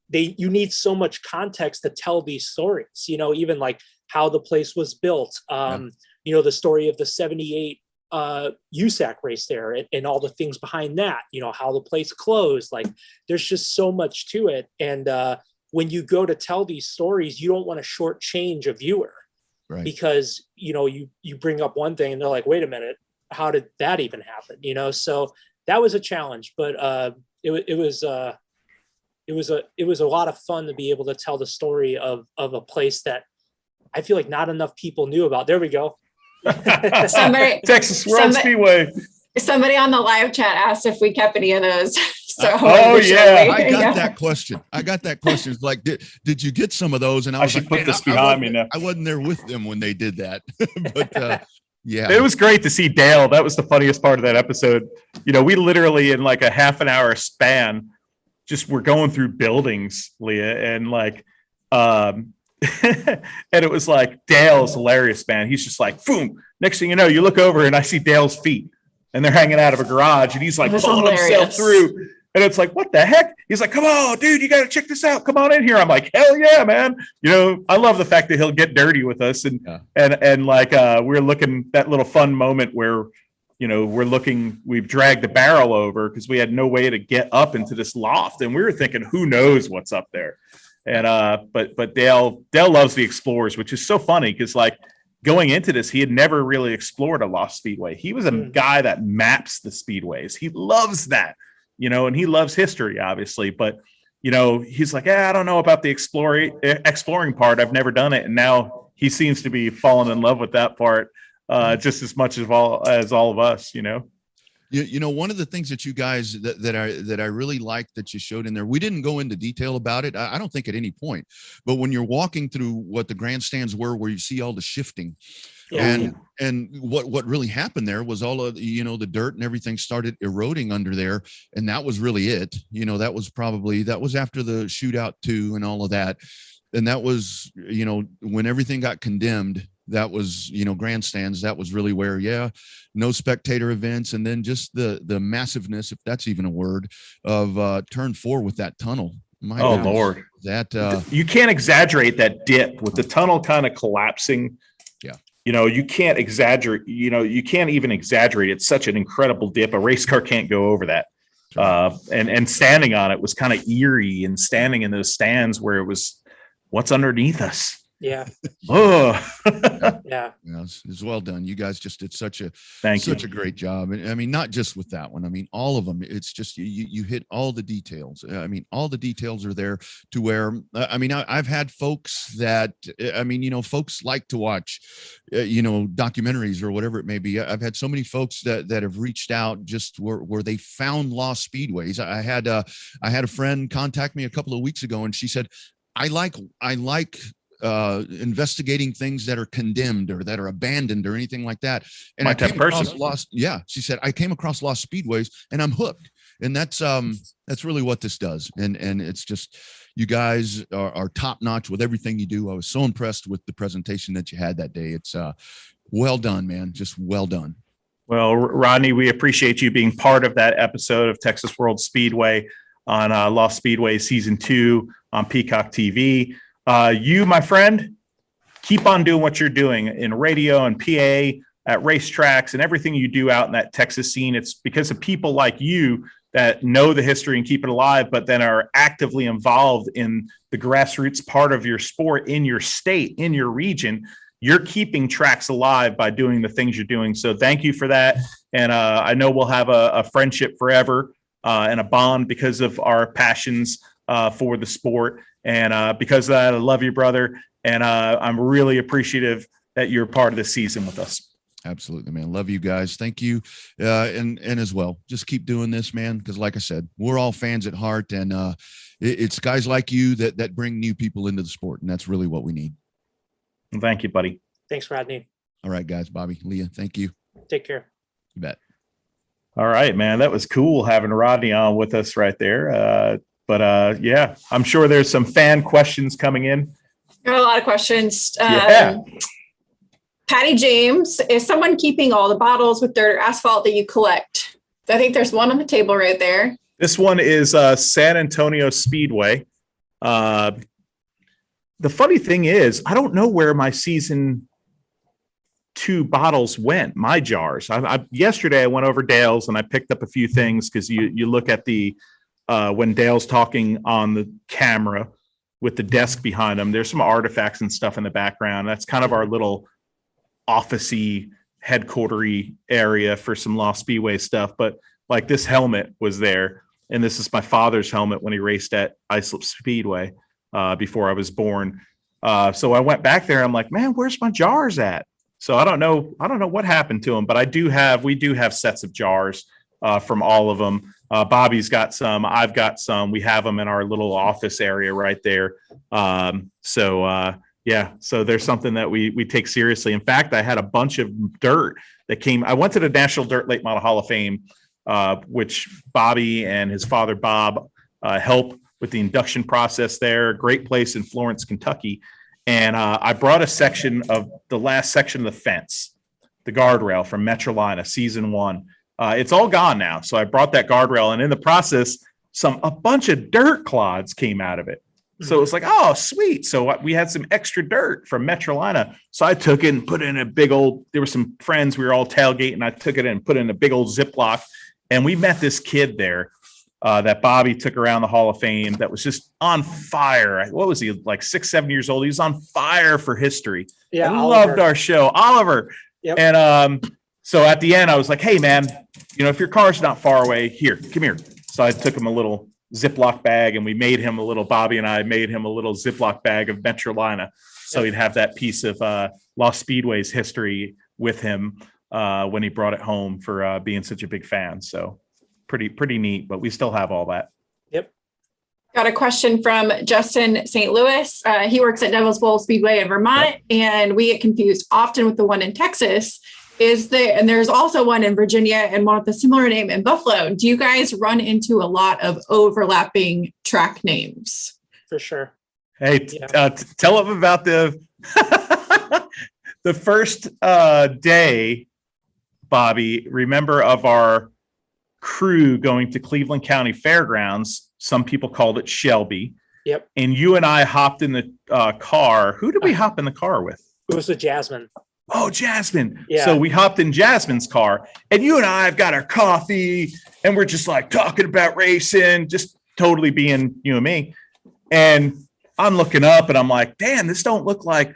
Speaker 2: you need so much context to tell these stories, even like how the place was built, the story of the 78 USAC race there, and all the things behind that, how the place closed. There's just so much to it. And when you go to tell these stories, you don't want to shortchange a viewer,
Speaker 4: right? Because,
Speaker 2: you bring up one thing and they're like, wait a minute, how did that even happen? So that was a challenge, but it was a lot of fun to be able to tell the story of a place that I feel like not enough people knew about. There we go.
Speaker 3: Texas World Speedway.
Speaker 1: Somebody on the live chat asked if we kept any of those. So
Speaker 4: I got that question. It's like, did you get some of those? And I
Speaker 3: should put this behind me now.
Speaker 4: I wasn't there with them when they did that, but yeah,
Speaker 3: it was great to see Dale. That was the funniest part of that episode. We literally in like a half an hour span, just were going through buildings, Leah, and and it was like, Dale's hilarious, man. He's just like, boom. Next thing you know, you look over and I see Dale's feet and they're hanging out of a garage and he's like pulling himself through. And it's like, what the heck? He's like, come on, dude, you got to check this out. Come on in here. I'm like, hell yeah, man. I love the fact that he'll get dirty with us. And we're looking that little fun moment where, we've dragged the barrel over because we had no way to get up into this loft. And we were thinking, who knows what's up there? And but Dale loves the Explorers, which is so funny because going into this, he had never really explored a lost speedway. He was a guy that maps the speedways. He loves that, and he loves history, obviously. But he's like, I don't know about the exploring part. I've never done it, and now he seems to be falling in love with that part. just as much as all of us, you know.
Speaker 4: You know, one of the things that you guys that I really liked that you showed in there, we didn't go into detail about it. I don't think at any point, but when you're walking through what the grandstands were, where you see all the shifting, and what really happened there was all of, the dirt and everything started eroding under there, and that was really it. That was after the shootout too, and all of that, and that was when everything got condemned. That was, grandstands. That was really where, no spectator events. And then just the massiveness, if that's even a word, of turn 4 with that tunnel. My goodness,
Speaker 3: Lord.
Speaker 4: That
Speaker 3: you can't exaggerate that dip with the tunnel kind of collapsing.
Speaker 4: Yeah.
Speaker 3: You can't exaggerate, you can't even exaggerate. It's such an incredible dip. A race car can't go over that. And standing on it was kind of eerie, and standing in those stands where it was what's underneath us.
Speaker 2: Yeah.
Speaker 3: Oh,
Speaker 2: Yeah.
Speaker 4: It's well done. You guys just did such a great job. And I mean, not just with that one. I mean, all of them. It's just you hit all the details. I mean, all the details are there to where I've had folks that folks like to watch documentaries or whatever it may be. I've had so many folks that have reached out just where they found lost speedways. I had a friend contact me a couple of weeks ago, and she said, I like investigating things that are condemned or that are abandoned or anything like that. And she said, I came across lost speedways and I'm hooked. And that's really what this does. And it's just, you guys are top notch with everything you do. I was so impressed with the presentation that you had that day. It's well done, man. Just well done.
Speaker 3: Well, Rodney, we appreciate you being part of that episode of Texas World Speedway on Lost Speedway Season 2 on Peacock TV. You, my friend, keep on doing what you're doing in radio and PA at racetracks and everything you do out in that Texas scene. It's because of people like you that know the history and keep it alive, but then are actively involved in the grassroots part of your sport in your state, in your region. You're keeping tracks alive by doing the things you're doing. So thank you for that. And I know we'll have a friendship forever and a bond because of our passions for the sport. And because of that, I love you, brother. And I'm really appreciative that you're part of the season with us.
Speaker 4: Absolutely, man. Love you guys. Thank you. And as well, just keep doing this, man. Because like I said, we're all fans at heart. And it's guys like you that bring new people into the sport. And that's really what we need.
Speaker 3: Thank you, buddy.
Speaker 2: Thanks, Rodney.
Speaker 4: All right, guys. Bobby, Leah, thank you.
Speaker 2: Take care.
Speaker 4: You bet.
Speaker 3: All right, man. That was cool having Rodney on with us right there. But yeah, I'm sure there's some fan questions coming in.
Speaker 1: Got a lot of questions.
Speaker 3: Yeah.
Speaker 1: Patty James, is someone keeping all the bottles with dirt or asphalt that you collect? I think there's one on the table right there.
Speaker 3: This one is San Antonio Speedway. The funny thing is, I don't know where my season 2 bottles went, my jars. Yesterday, I went over Dale's and I picked up a few things because you look at the when Dale's talking on the camera with the desk behind him, there's some artifacts and stuff in the background. That's kind of our little office-y, headquartery area for some Lost Speedway stuff. But like this helmet was there, and this is my father's helmet when he raced at Islip Speedway before I was born. So I went back there. I'm like, man, where's my jars at? So I don't know what happened to them, but we do have sets of jars from all of them. Bobby's got some, I've got some. We have them in our little office area right there. Yeah, so there's something that we take seriously. In fact, I had a bunch of dirt that came. I went to the National Dirt Late Model Hall of Fame, which Bobby and his father Bob help with the induction process there. Great place in Florence, Kentucky. And I brought a section of the last section of the fence, the guardrail from Metrolina season 1. It's all gone now. So I brought that guardrail, and in the process, a bunch of dirt clods came out of it. So it was like, oh, sweet. So we had some extra dirt from Metrolina. So I took it and put it in a big old, there were some friends, we were all tailgating. I took it and put it in a big old Ziploc. And we met this kid there that Bobby took around the Hall of Fame that was just on fire. What was he, like 6, 7 years old? He was on fire for history.
Speaker 2: Yeah,
Speaker 3: I loved our show. Oliver.
Speaker 2: Yep.
Speaker 3: And so at the end, I was like, hey, man, if your car's not far away, come here. So I took him a little Ziploc bag, and Bobby and I made him a little Ziploc bag of Metrolina. So he'd have that piece of Lost Speedway's history with him when he brought it home for being such a big fan. So pretty neat, but we still have all that.
Speaker 2: Yep.
Speaker 1: Got a question from Justin St. Louis. He works at Devil's Bowl Speedway in Vermont, and we get confused often with the one in Texas. And there's also one in Virginia and one with a similar name in Buffalo. Do you guys run into a lot of overlapping track names?
Speaker 2: For sure.
Speaker 3: Hey, tell them about the the first day, Bobby. Remember, of our crew going to Cleveland County Fairgrounds. Some people called it Shelby.
Speaker 2: Yep.
Speaker 3: And you and I hopped in the car. Who did we hop in the car with?
Speaker 2: It was with Jasmine.
Speaker 3: Oh, Jasmine.
Speaker 2: Yeah.
Speaker 3: So we hopped in Jasmine's car, and you and I have got our coffee, and we're just like talking about racing, just totally being you and me. And I'm looking up, and I'm like, damn, this don't look like,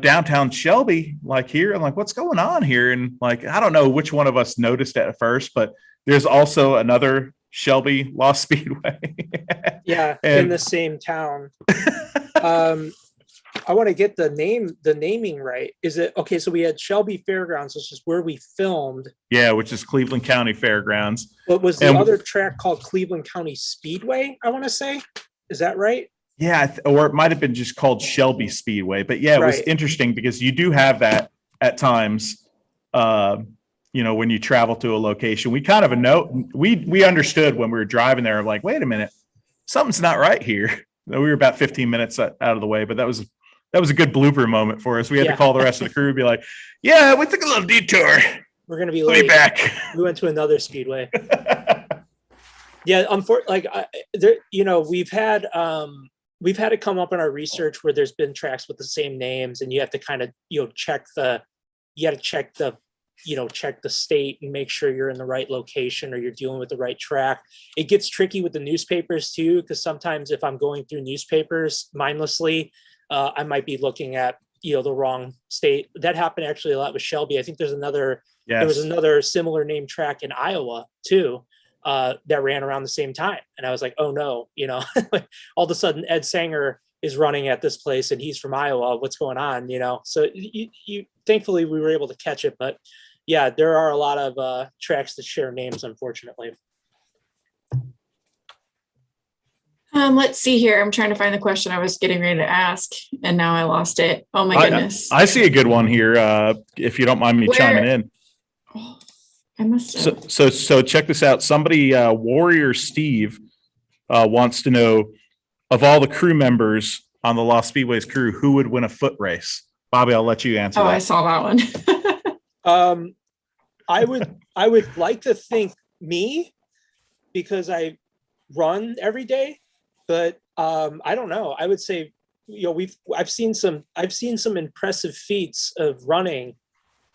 Speaker 3: downtown Shelby, like here. I'm like, what's going on here? And like, I don't know which one of us noticed at first, but there's also another Shelby Lost Speedway.
Speaker 2: Yeah, in the same town. I want to get the naming right. Is it okay? So we had Shelby Fairgrounds, which is where we filmed.
Speaker 3: Yeah, which is Cleveland County Fairgrounds.
Speaker 2: What was the other track called Cleveland County Speedway? I want to say, is that right?
Speaker 3: Yeah, or it might have been just called Shelby Speedway. But yeah, it was interesting because you do have that at times. When you travel to a location, we kind of we understood when we were driving there, like, wait a minute, something's not right here. We were about 15 minutes out of the way, but that was a good blooper moment for us. We had to call the rest of the crew and be like, yeah, we took a little detour.
Speaker 2: We're going to be
Speaker 3: late. We'll be back.
Speaker 2: We went to another speedway. Yeah. Unfortunately, we've had it come up in our research where there's been tracks with the same names, and you have to kind of, check the state and make sure you're in the right location or you're dealing with the right track. It gets tricky with the newspapers too, because sometimes if I'm going through newspapers mindlessly, I might be looking at, the wrong state. That happened actually a lot with Shelby. I think there was another similar name track in Iowa too, that ran around the same time. And I was like, oh no, all of a sudden Ed Sanger is running at this place and he's from Iowa. What's going on? So you thankfully we were able to catch it, but yeah, there are a lot of tracks that share names, unfortunately.
Speaker 1: Let's see here. I'm trying to find the question I was getting ready to ask, and now I lost it. Oh my goodness.
Speaker 3: I see a good one here. If you don't mind me chiming in.
Speaker 1: Oh, I must have.
Speaker 3: So check this out. Somebody, Warrior Steve, wants to know, of all the crew members on the Lost Speedways crew, who would win a foot race? Bobby, I'll let you answer that.
Speaker 1: I saw that one.
Speaker 2: I would like to think me, because I run every day, but I don't know. I would say, I've seen some impressive feats of running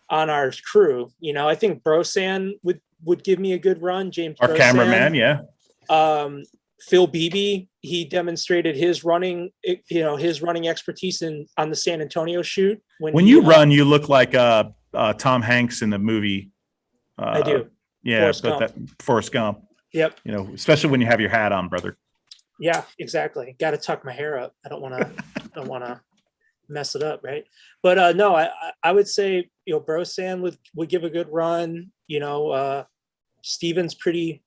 Speaker 2: on our crew. I think Brosan would give me a good run. James,
Speaker 3: our
Speaker 2: Brosan.
Speaker 3: Cameraman, yeah.
Speaker 2: Phil Beebe, he demonstrated his running expertise on the San Antonio shoot.
Speaker 3: When you run, you look like Tom Hanks in the movie.
Speaker 2: I do.
Speaker 3: Yeah, Forrest Gump.
Speaker 2: Yep.
Speaker 3: Especially when you have your hat on, brother.
Speaker 2: Yeah, exactly. Got to tuck my hair up. I don't want to mess it up, right? But no, I would say Brosan would give a good run. Steven's pretty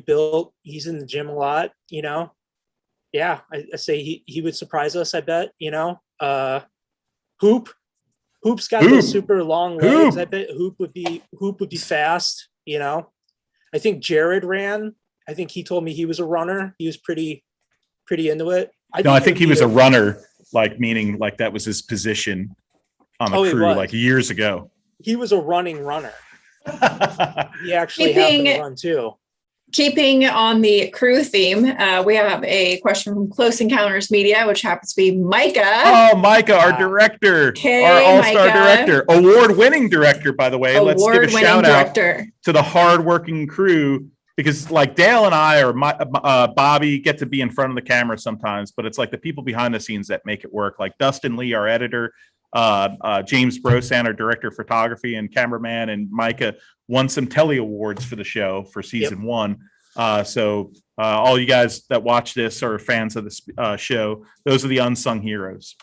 Speaker 2: built. He's in the gym a lot. Yeah, I say he would surprise us. I bet. Hoop's got those super long legs. I bet Hoop would be fast. I think Jared ran. I think he told me he was a runner. He was pretty into it.
Speaker 3: I think he was a runner, like meaning like that was his position on the crew, like years ago.
Speaker 2: He was a running runner. He actually happened to run too.
Speaker 1: Keeping on the crew theme, we have a question from Close Encounters Media, which happens to be Micah.
Speaker 3: Oh, Micah, our director, our all-star director, award-winning director, by the way. Let's give a shout out to the hard-working crew, because like Dale and I or Bobby get to be in front of the camera sometimes, but it's like the people behind the scenes that make it work. Like Dustin Lee, our editor, James Brosan, our director of photography and cameraman, and Micah won some Telly Awards for the show for season 1. So all you guys that watch this are fans of the show. Those are the unsung heroes.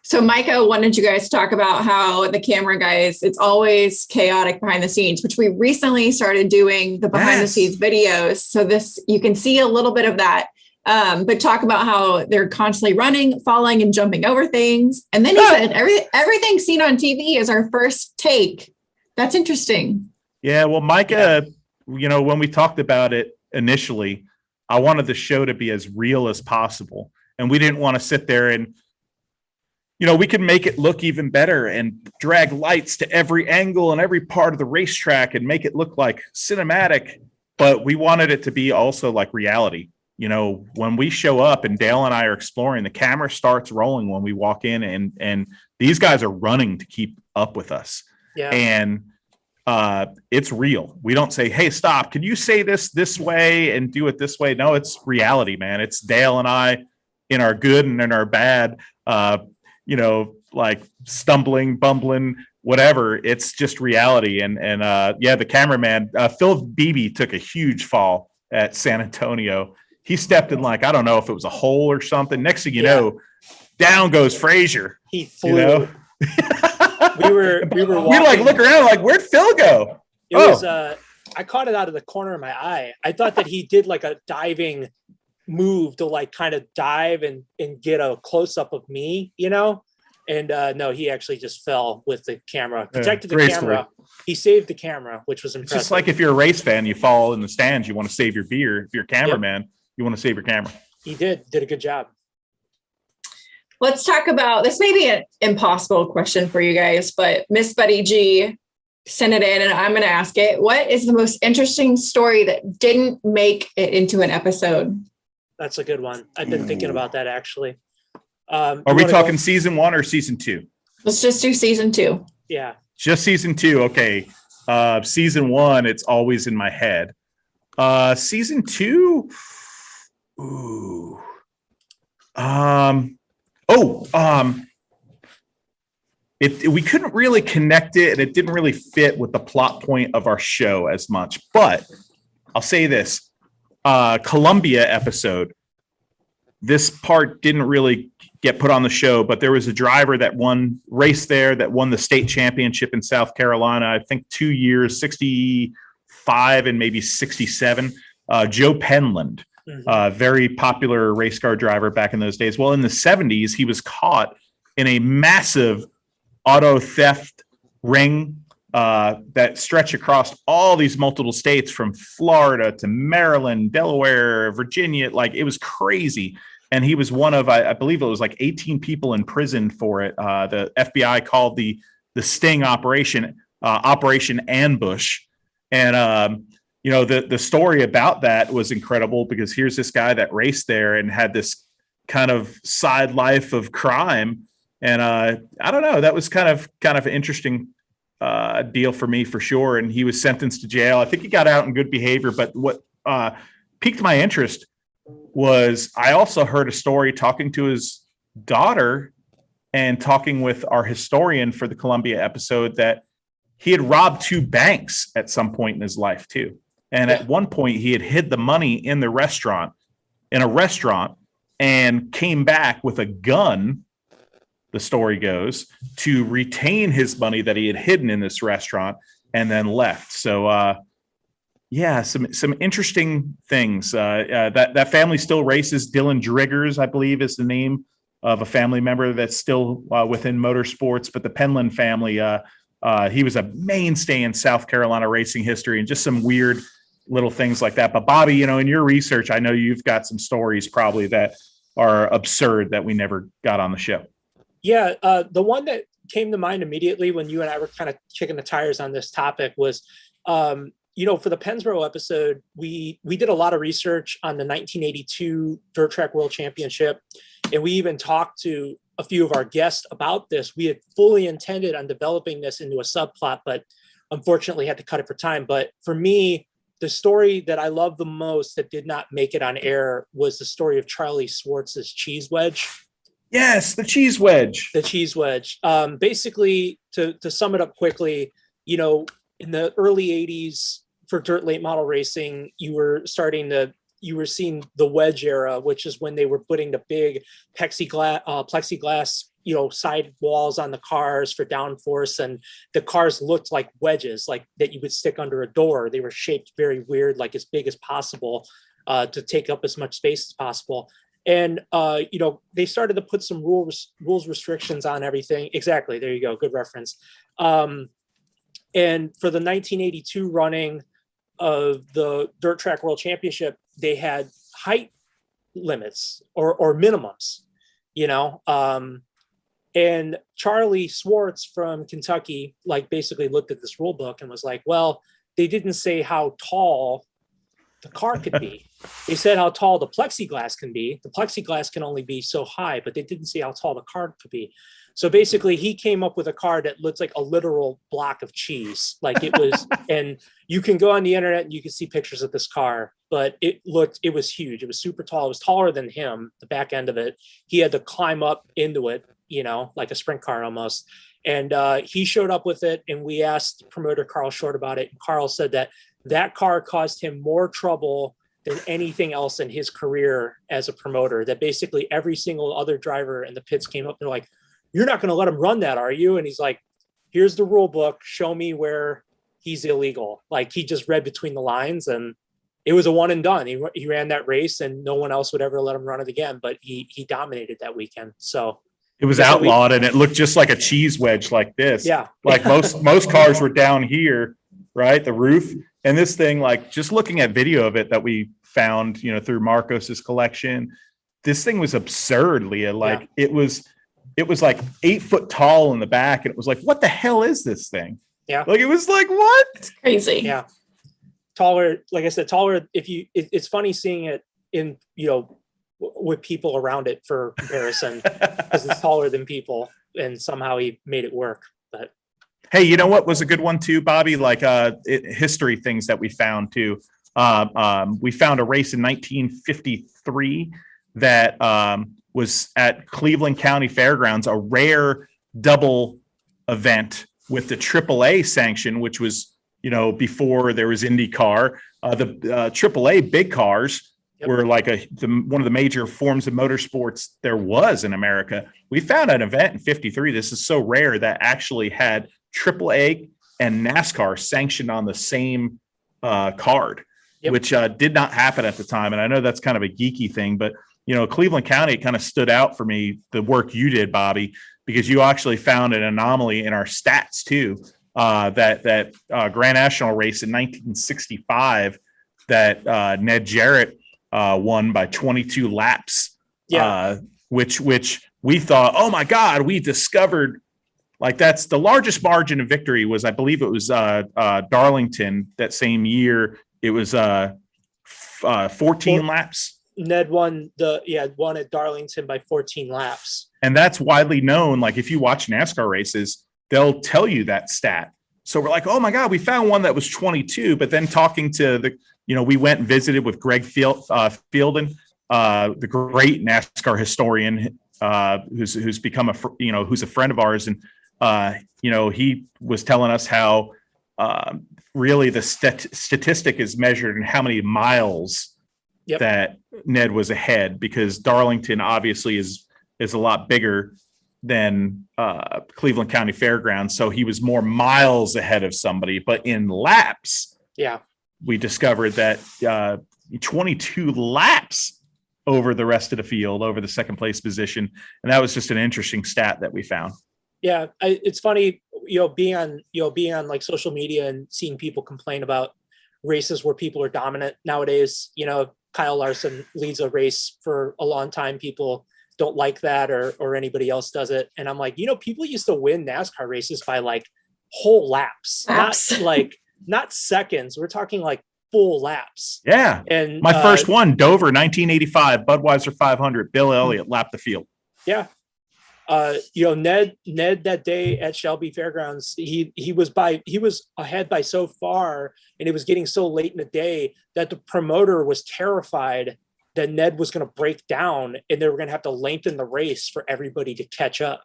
Speaker 1: So Micah wanted you guys to talk about how the camera guys, it's always chaotic behind the scenes, which we recently started doing the behind the scenes videos. So this, you can see a little bit of that. But talk about how they're constantly running, falling, and jumping over things. And then he said, everything seen on TV is our first take. That's interesting.
Speaker 3: Yeah, well, Micah, when we talked about it initially, I wanted the show to be as real as possible. And we didn't want to sit there and, we could make it look even better and drag lights to every angle and every part of the racetrack and make it look like cinematic. But we wanted it to be also like reality. When we show up and Dale and I are exploring, the camera starts rolling when we walk in, and these guys are running to keep up with us.
Speaker 2: Yeah.
Speaker 3: And it's real. We don't say, hey, stop. Can you say this way and do it this way? No, it's reality, man. It's Dale and I in our good and in our bad, like stumbling, bumbling, whatever. It's just reality. And the cameraman, Phil Beebe, took a huge fall at San Antonio. He stepped in I don't know if it was a hole or something. Next thing you know, down goes Frazier.
Speaker 2: He flew. We were
Speaker 3: walking. We look around where'd Phil go?
Speaker 2: It was I caught it out of the corner of my eye. I thought that he did a diving move to kind of dive and get a close up of me, And no, he actually just fell with the camera, protected the camera. He saved the camera, which was impressive.
Speaker 3: It's just like if you're a race fan, you fall in the stands, you want to save your beer. If you're a cameraman, you want to save your camera.
Speaker 2: He did a good job.
Speaker 1: Let's talk about, this may be an impossible question for you guys, but Miss Buddy G sent it in and I'm going to ask it. What is the most interesting story that didn't make it into an episode?
Speaker 2: That's a good one. I've been thinking about that actually.
Speaker 3: Are we talking season 1 or season 2?
Speaker 1: Let's just do season 2.
Speaker 2: Yeah.
Speaker 3: Just season 2. Okay. Season 1, it's always in my head. Season 2. Ooh. We couldn't really connect it, and it didn't really fit with the plot point of our show as much. But I'll say this. Columbia episode. This part didn't really get put on the show, but there was a driver that won the state championship in South Carolina, I think 2 years, 65 and maybe 67. Joe Penland, very popular race car driver back in those days. Well, in the 70s, he was caught in a massive auto theft ring that stretched across all these multiple states from Florida to Maryland, Delaware, Virginia. It was crazy. And he was one of, I believe it was 18 people in prison for it. The FBI called the sting operation, Operation Ambush. And, the story about that was incredible because here's this guy that raced there and had this kind of side life of crime. And I don't know, that was kind of an interesting deal for me for sure. And he was sentenced to jail. I think he got out in good behavior, but what piqued my interest was I also heard a story talking to his daughter and talking with our historian for the Columbia episode that he had robbed 2 banks at some point in his life too. And at one point he had hid the money in a restaurant and came back with a gun, the story goes, to retain his money that he had hidden in this restaurant and then left. So, some interesting things. That family still races. Dylan Driggers, I believe, is the name of a family member that's still within motorsports. But the Penland family, he was a mainstay in South Carolina racing history, and just some weird little things like that. But Bobby, in your research, I know you've got some stories probably that are absurd that we never got on the show.
Speaker 2: Yeah, the one that came to mind immediately when you and I were kind of kicking the tires on this topic was, for the Pennsboro episode, we did a lot of research on the 1982 Dirt Track World Championship, and we even talked to a few of our guests about this. We had fully intended on developing this into a subplot, but unfortunately had to cut it for time. But for me, the story that I love the most that did not make it on air was the story of Charlie Swartz's cheese wedge.
Speaker 3: Yes, the cheese wedge.
Speaker 2: The cheese wedge. Basically, to sum it up quickly, in the early 80s for dirt late model racing, you were seeing the wedge era, which is when they were putting the big plexiglass side walls on the cars for downforce, and the cars looked like wedges, like that you would stick under a door. They were shaped very weird, like as big as possible, to take up as much space as possible. And they started to put some rules restrictions on everything. Exactly, there you go, good reference. And for the 1982 running of the Dirt Track World Championship, they had height limits or minimums, and Charlie Swartz from Kentucky, basically looked at this rule book and was like, well, they didn't say how tall the car could be. They said how tall the plexiglass can be. The plexiglass can only be so high, but they didn't say how tall the car could be. So basically he came up with a car that looks like a literal block of cheese. Like it was, and you can go on the internet and you can see pictures of this car, but it was huge. It was super tall. It was taller than him, the back end of it. He had to climb up into it, like a sprint car almost. And he showed up with it, and we asked promoter Carl Short about it. And Carl said that car caused him more trouble than anything else in his career as a promoter, that basically every single other driver in the pits came up. They're like, you're not going to let him run that, are you? And he's like, here's the rule book. Show me where he's illegal. Like, he just read between the lines, and it was a one and done. He ran that race, and no one else would ever let him run it again, but he dominated that weekend. So
Speaker 3: it was outlawed, and it looked just like a cheese wedge like this.
Speaker 2: Yeah.
Speaker 3: Like most cars were down here, right? The roof. And this thing, like, just looking at video of it that we found, through Marcos's collection, this thing was absurd, Leah. Like, it was like 8 foot tall in the back, and it was like, what the hell is this thing?
Speaker 2: Yeah.
Speaker 3: Like, it was like, what?
Speaker 1: It's crazy.
Speaker 2: Yeah. Taller, like I said, taller. It's funny seeing it in, with people around it for comparison, because it's taller than people, and somehow he made it work. But
Speaker 3: hey, you know what was a good one too, Bobby? Like history things that we found too. We found a race in 1953 that was at Cleveland County Fairgrounds, a rare double event with the AAA sanction, which was, before there was IndyCar. The AAA big cars were like one of the major forms of motorsports there was in America. We found an event in 53. This is so rare that actually had AAA and NASCAR sanctioned on the same card, which did not happen at the time. And I know that's kind of a geeky thing, but Cleveland County kind of stood out for me, the work you did, Bobby, because you actually found an anomaly in our stats too. That Grand National race in 1965 that Ned Jarrett won by 22 laps, which we thought, oh my God, we discovered, like, that's the largest margin of victory was, I believe it was Darlington that same year. It was 14 laps.
Speaker 2: Ned won at Darlington by 14 laps.
Speaker 3: And that's widely known. Like, if you watch NASCAR races, they'll tell you that stat. So we're like, oh my God, we found one that was 22. But then talking to we went and visited with Greg Fielden, the great NASCAR historian, who's become who's a friend of ours. And, he was telling us how really the statistic is measured in how many miles that Ned was ahead, because Darlington obviously is a lot bigger than Cleveland County Fairgrounds. So he was more miles ahead of somebody, but in laps, we discovered that 22 laps over the rest of the field, over the second place position. And that was just an interesting stat that we found. Yeah.
Speaker 2: It's funny, being on like social media and seeing people complain about races where people are dominant nowadays. Kyle Larson leads a race for a long time. People don't like that, or anybody else does it. And I'm like, people used to win NASCAR races by like whole laps. Not seconds. We're talking like full laps.
Speaker 3: Yeah.
Speaker 2: And
Speaker 3: my first one, Dover, 1985, Budweiser 500, Bill Elliott lapped the field.
Speaker 2: Yeah. Ned that day at Shelby Fairgrounds, he was ahead by so far, and it was getting so late in the day that the promoter was terrified that Ned was going to break down and they were going to have to lengthen the race for everybody to catch up.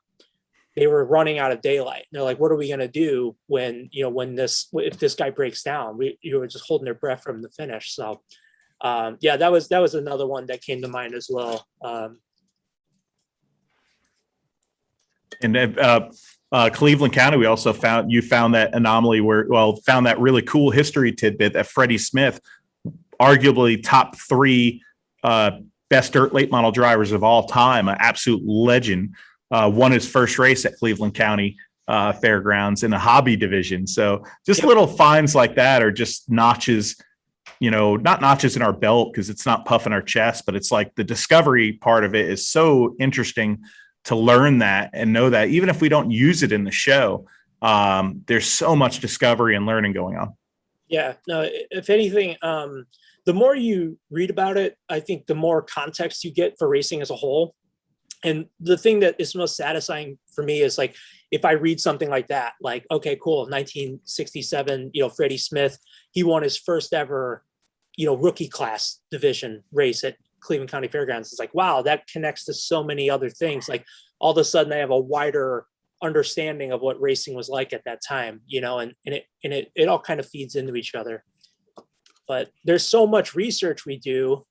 Speaker 2: They were running out of daylight. And they're like, what are we going to do if this guy breaks down? You were just holding their breath from the finish. So that was another one that came to mind as well.
Speaker 3: And Cleveland County, we also found that anomaly found that really cool history tidbit that Freddie Smith, arguably top 3 best dirt late model drivers of all time, an absolute legend, won his first race at Cleveland County Fairgrounds in the hobby division. So just little finds like that are just notches, not notches in our belt because it's not puffing our chest, but it's like the discovery part of it is so interesting to learn that and know that even if we don't use it in the show, there's so much discovery and learning going on. Yeah, no, if anything, the more you read about it, I think the more context you get for racing as a whole. And the thing that is most satisfying for me is like, if I read something like that, like, okay, cool, 1967, Freddie Smith, he won his first ever, rookie class division race at Cleveland County Fairgrounds. It's like, wow, that connects to so many other things. Like all of a sudden I have a wider understanding of what racing was like at that time, and it all kind of feeds into each other. But there's so much research we do.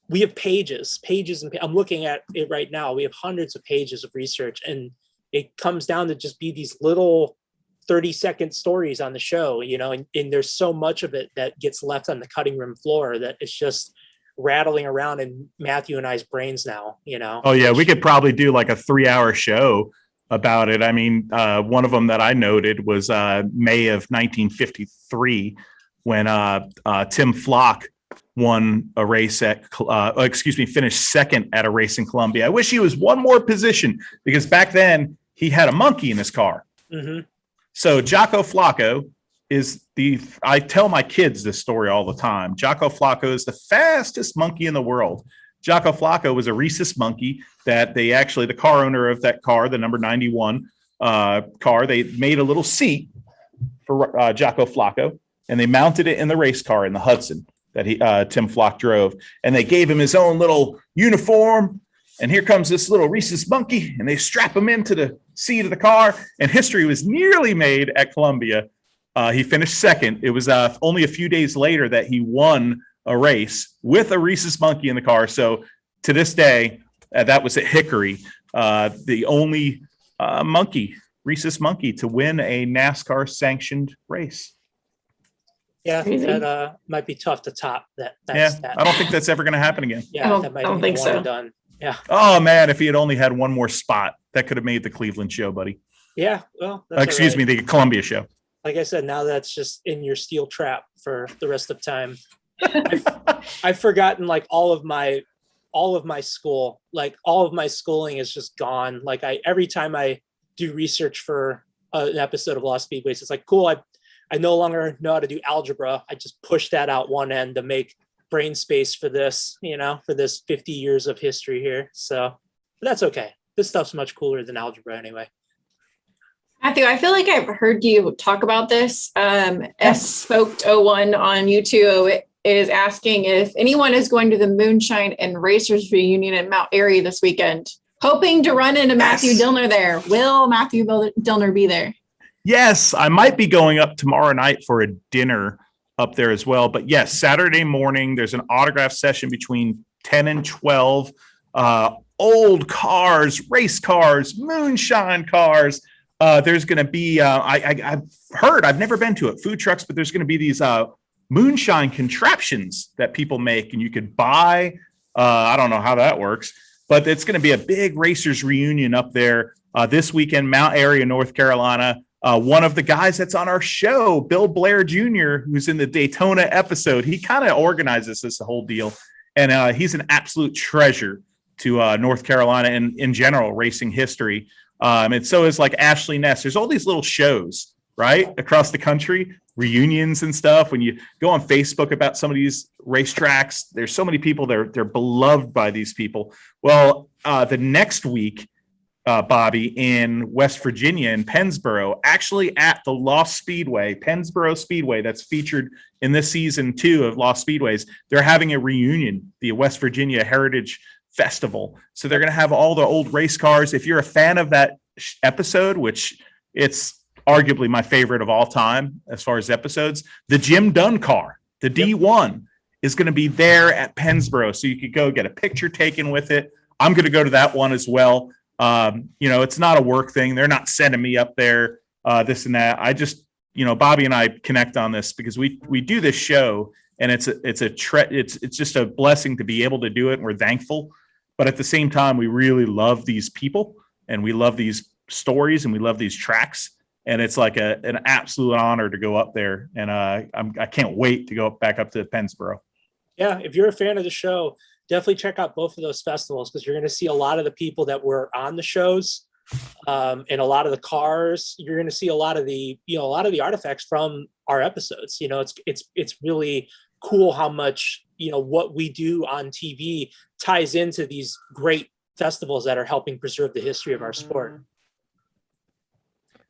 Speaker 3: We have pages, and I'm looking at it right now. We have hundreds of pages of research, and it comes down to just be these little 30-second stories on the show, and there's so much of it that gets left on the cutting room floor that it's just rattling around in Matthew and I's brains now, Oh yeah. We could probably do like a 3-hour show about it. I mean, one of them that I noted was May of 1953 when Tim Flock won a race finished second at a race in Columbia. I wish he was one more position because back then he had a monkey in his car. Mm-hmm. So Jocko Flacco I tell my kids this story all the time. Jocko Flacco is the fastest monkey in the world. Jocko Flacco was a rhesus monkey that the car owner of that car, the number 91 car, they made a little seat for Jocko Flacco and they mounted it in the race car in the Hudson that Tim Flock drove. And they gave him his own little uniform. And here comes this little rhesus monkey and they strap him into the seat of the car. And history was nearly made at Columbia. He finished second. It was only a few days later that he won a race with a rhesus monkey in the car. So to this day, that was at Hickory, the only rhesus monkey to win a NASCAR sanctioned race. Yeah, that might be tough to top that. I don't think that's ever going to happen again. Yeah,
Speaker 1: I don't think so.
Speaker 3: Done. Yeah. Oh man, if he had only had one more spot, that could have made the Cleveland show, buddy. Yeah. Well, excuse me, the Columbia show. Like I said, now that's just in your steel trap for the rest of time. I've forgotten like all of my school, like all of my schooling is just gone. Like every time I do research for an episode of Lost Speedways, it's like, cool. I no longer know how to do algebra. I just push that out one end to make brain space for this, for this 50 years of history here. So that's okay. This stuff's much cooler than algebra anyway.
Speaker 1: Matthew, I feel like I've heard you talk about this. S-Spoked01 on YouTube is asking if anyone is going to the Moonshine and Racers reunion in Mount Airy this weekend, hoping to run into Matthew Dillner there. Will Matthew Dillner be there?
Speaker 3: Yes, I might be going up tomorrow night for a dinner up there as well. But yes, Saturday morning, there's an autograph session between 10 and 12. Old cars, race cars, moonshine cars. There's going to be, I've heard, I've never been to it, food trucks, but there's going to be these moonshine contraptions that people make and you could buy. I don't know how that works, but it's going to be a big racers reunion up there this weekend, Mount Airy, North Carolina. One of the guys that's on our show, Bill Blair Jr., who's in the Daytona episode, he kind of organizes this whole deal. And he's an absolute treasure to North Carolina and in general racing history. And so is like Ashley Ness. There's all these little shows, right, across the country, reunions and stuff. When you go on Facebook about some of these racetracks, there's so many people, they're beloved by these people. Well, the next week, Bobby, in West Virginia, in Pennsboro, actually at the Lost Speedway, Pennsboro Speedway, that's featured in this season 2 of Lost Speedways, they're having a reunion, the West Virginia Heritage Festival. So they're going to have all the old race cars. If you're a fan of that episode, which it's arguably my favorite of all time as far as episodes, the Jim Dunn car, the D1, is going to be there at Pennsboro. So you could go get a picture taken with it. I'm going to go to that one as well. It's not a work thing. They're not sending me up there, this and that. I just, Bobby and I connect on this because we do this show, and it's just a blessing to be able to do it. And we're thankful, but at the same time, we really love these people, and we love these stories, and we love these tracks. And it's like an absolute honor to go up there. And I can't wait to go back up to Pennsboro.
Speaker 2: Yeah, if you're a fan of the show, definitely check out both of those festivals, because you're going to see a lot of the people that were on the shows, and a lot of the cars. You're going to see a lot of the artifacts from our episodes. It's really cool how much what we do on TV ties into these great festivals that are helping preserve the history of our sport.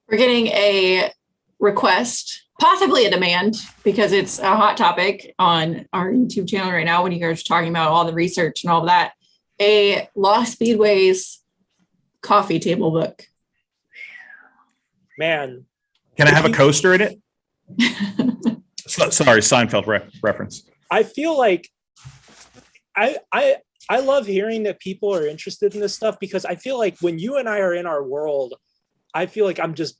Speaker 1: We're getting a request, possibly a demand, because it's a hot topic on our YouTube channel right now when you guys are talking about all the research and all of that. A Lost Speedways coffee table book.
Speaker 2: Man.
Speaker 3: Can I have a coaster in it? Sorry, Seinfeld reference.
Speaker 2: I feel like I love hearing that people are interested in this stuff, because I feel like when you and I are in our world, I feel like I'm just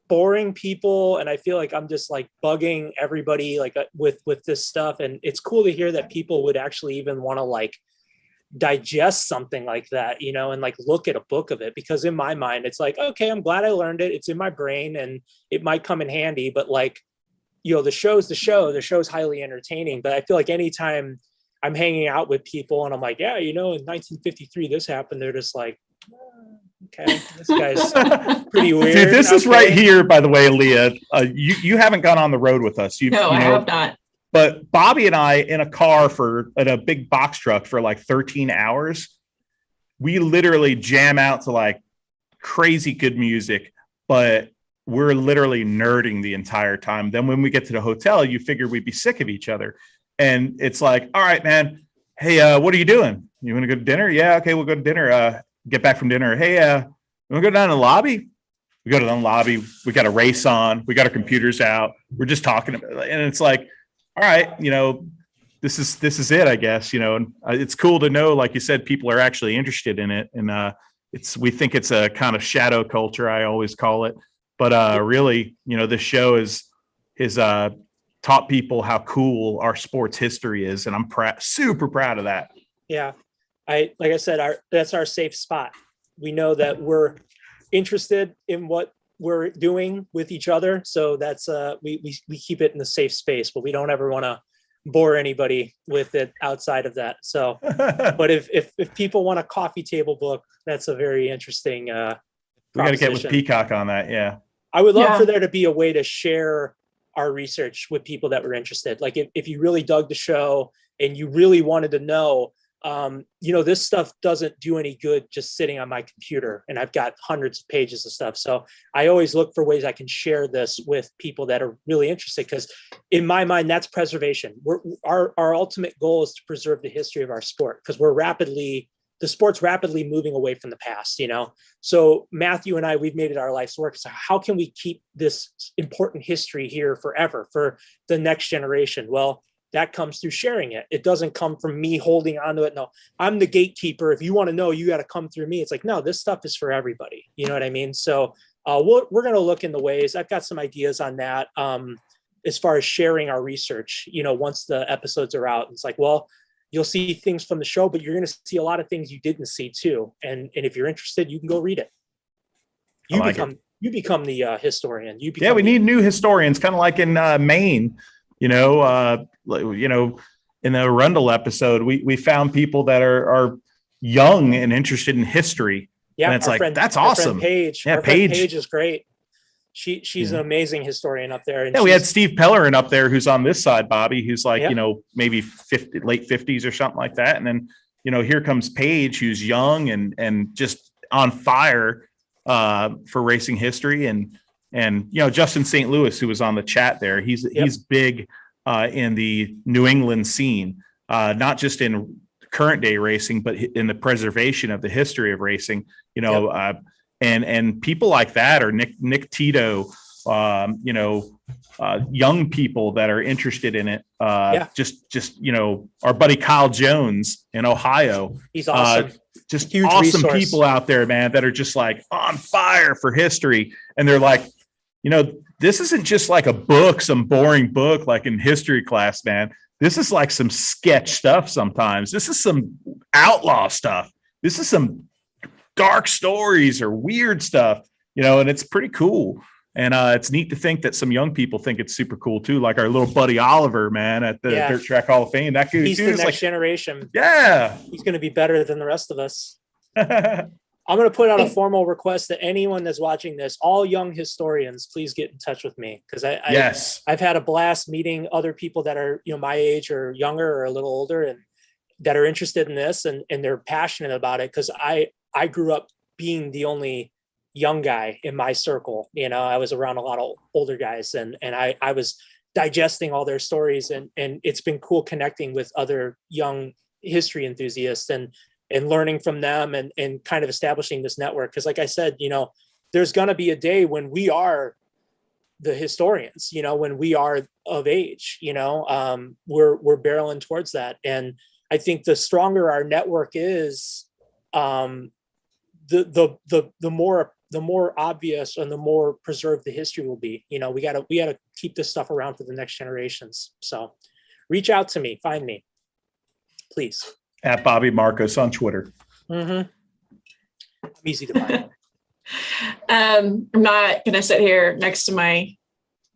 Speaker 2: boring people, and I feel like I'm just like bugging everybody with this stuff. And it's cool to hear that people would actually even want to like digest something like that, and like look at a book of it, because in my mind, it's like, okay, I'm glad I learned it. It's in my brain and it might come in handy, but like, the show's highly entertaining. But I feel like anytime I'm hanging out with people and I'm like, yeah, in 1953, this happened, they're just like, okay, this guy's pretty weird.
Speaker 3: Dude, this is right here, by the way, Leah. You haven't gone on the road with us.
Speaker 1: No, I have not.
Speaker 3: But Bobby and I in a car in a big box truck for like 13 hours, we literally jam out to like crazy good music, but we're literally nerding the entire time. Then when we get to the hotel, you figure we'd be sick of each other. And it's like, all right, man, hey, what are you doing? You want to go to dinner? Yeah, okay, we'll go to dinner. Get back from dinner. Hey, you want to go down to the lobby? We go to the lobby. We got a race on. We got our computers out. We're just talking about it. And it's like, all right, this is it, I guess, and it's cool to know, like you said, people are actually interested in it. And we think it's a kind of shadow culture, I always call it. But really, this show is taught people how cool our sports history is. And I'm super proud of that.
Speaker 2: Yeah. Like I said, that's our safe spot. We know that we're interested in what we're doing with each other. So that's we keep it in the safe space, but we don't ever want to bore anybody with it outside of that. So, but if people want a coffee table book, that's a very interesting
Speaker 3: we got to get with Peacock on that. Yeah.
Speaker 2: I would love for there to be a way to share our research with people that were interested. Like if you really dug the show and you really wanted to know, this stuff doesn't do any good just sitting on my computer, and I've got hundreds of pages of stuff. So I always look for ways I can share this with people that are really interested, because in my mind, that's preservation. Our ultimate goal is to preserve the history of our sport, because the sport's rapidly moving away from the past, So Matthew and I, we've made it our life's work. So how can we keep this important history here forever for the next generation? Well, that comes through sharing it. It doesn't come from me holding onto it. No, I'm the gatekeeper. If you want to know, you got to come through me. It's like, no, this stuff is for everybody. You know what I mean? So we're going to look in the ways. I've got some ideas on that as far as sharing our research, once the episodes are out. It's like, well, you'll see things from the show, but you're going to see a lot of things you didn't see too. And if you're interested, you can go read it. You become the historian.
Speaker 3: We need new historians, kind of like in Maine. In the Arundel episode, we found people that are young and interested in history.
Speaker 2: Yeah,
Speaker 3: and it's like, that's awesome.
Speaker 2: Paige.
Speaker 3: Yeah,
Speaker 2: Paige is great. She's an amazing historian up there. And
Speaker 3: we had Steve Pellerin up there, who's on this side, Bobby, who's like, maybe late 50s or something like that. And then, here comes Paige, who's young and just on fire for racing history. And Justin St. Louis, who was on the chat there, he's big in the New England scene, not just in current day racing, but in the preservation of the history of racing. And people like that, or Nick Tito, young people that are interested in it.
Speaker 2: Yeah.
Speaker 3: Just our buddy Kyle Jones in Ohio.
Speaker 2: He's awesome.
Speaker 3: Just
Speaker 2: huge
Speaker 3: awesome
Speaker 2: resource.
Speaker 3: people out there, man, that are just like on fire for history. And they're like, this isn't just like a book, some boring book like in history class, man. This is like some sketch stuff sometimes. This is some outlaw stuff. This is some dark stories or weird stuff, and it's pretty cool. And it's neat to think that some young people think it's super cool too, like our little buddy Oliver, man, at the Dirt Track Hall of Fame. That dude,
Speaker 2: he's the next generation.
Speaker 3: Yeah.
Speaker 2: He's going to be better than the rest of us. I'm going to put out a formal request that anyone that's watching this, all young historians, please get in touch with me. Because I've had a blast meeting other people that are, my age or younger or a little older and that are interested in this and they're passionate about it. Because I grew up being the only young guy in my circle. I was around a lot of older guys and I was digesting all their stories and it's been cool connecting with other young history enthusiasts and learning from them and kind of establishing this network. Because like I said, there's going to be a day when we are the historians, when we are of age, we're barreling towards that. And I think the stronger our network is, the more obvious and the more preserved the history will be. We gotta keep this stuff around for the next generations. So reach out to me, find me, please.
Speaker 3: At Bobby Marcos on Twitter.
Speaker 2: Mm-hmm. I'm easy to find.
Speaker 1: I'm not gonna sit here next to my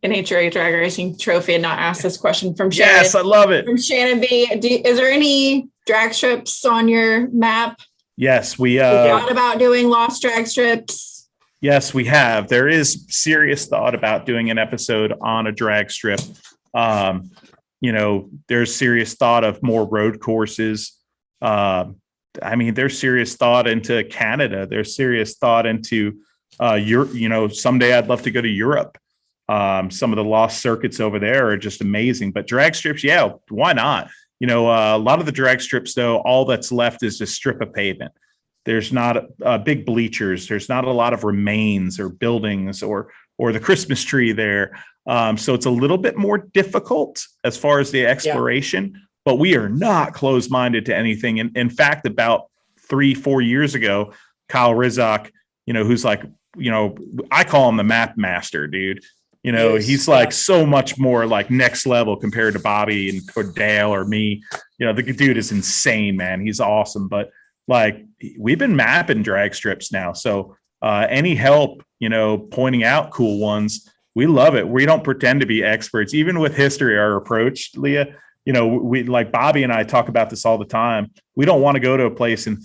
Speaker 1: NHRA drag racing trophy and not ask this question from Shannon.
Speaker 3: Yes, I love it.
Speaker 1: From Shannon B. Is there any drag strips on your map?
Speaker 3: Yes, we
Speaker 1: thought about doing lost drag strips.
Speaker 3: Yes, we have. There is serious thought about doing an episode on a drag strip. There's serious thought of more road courses. There's serious thought into Canada. There's serious thought into Europe. Someday I'd love to go to Europe. Some of the lost circuits over there are just amazing. But drag strips, yeah, why not? A lot of the drag strips, though, all that's left is a strip of pavement. There's not big bleachers. There's not a lot of remains or buildings or the Christmas tree there. So it's a little bit more difficult as far as the exploration, but we are not closed-minded to anything. And in fact, about 3-4 years ago, Kyle Rizak, who's like, I call him the map master, dude. He's like so much more like next level compared to Bobby or Dale or me. The dude is insane, man. He's awesome. But like we've been mapping drag strips now. So any help, pointing out cool ones, we love it. We don't pretend to be experts. Even with history, our approach, Leah, we like Bobby and I talk about this all the time. We don't want to go to a place and,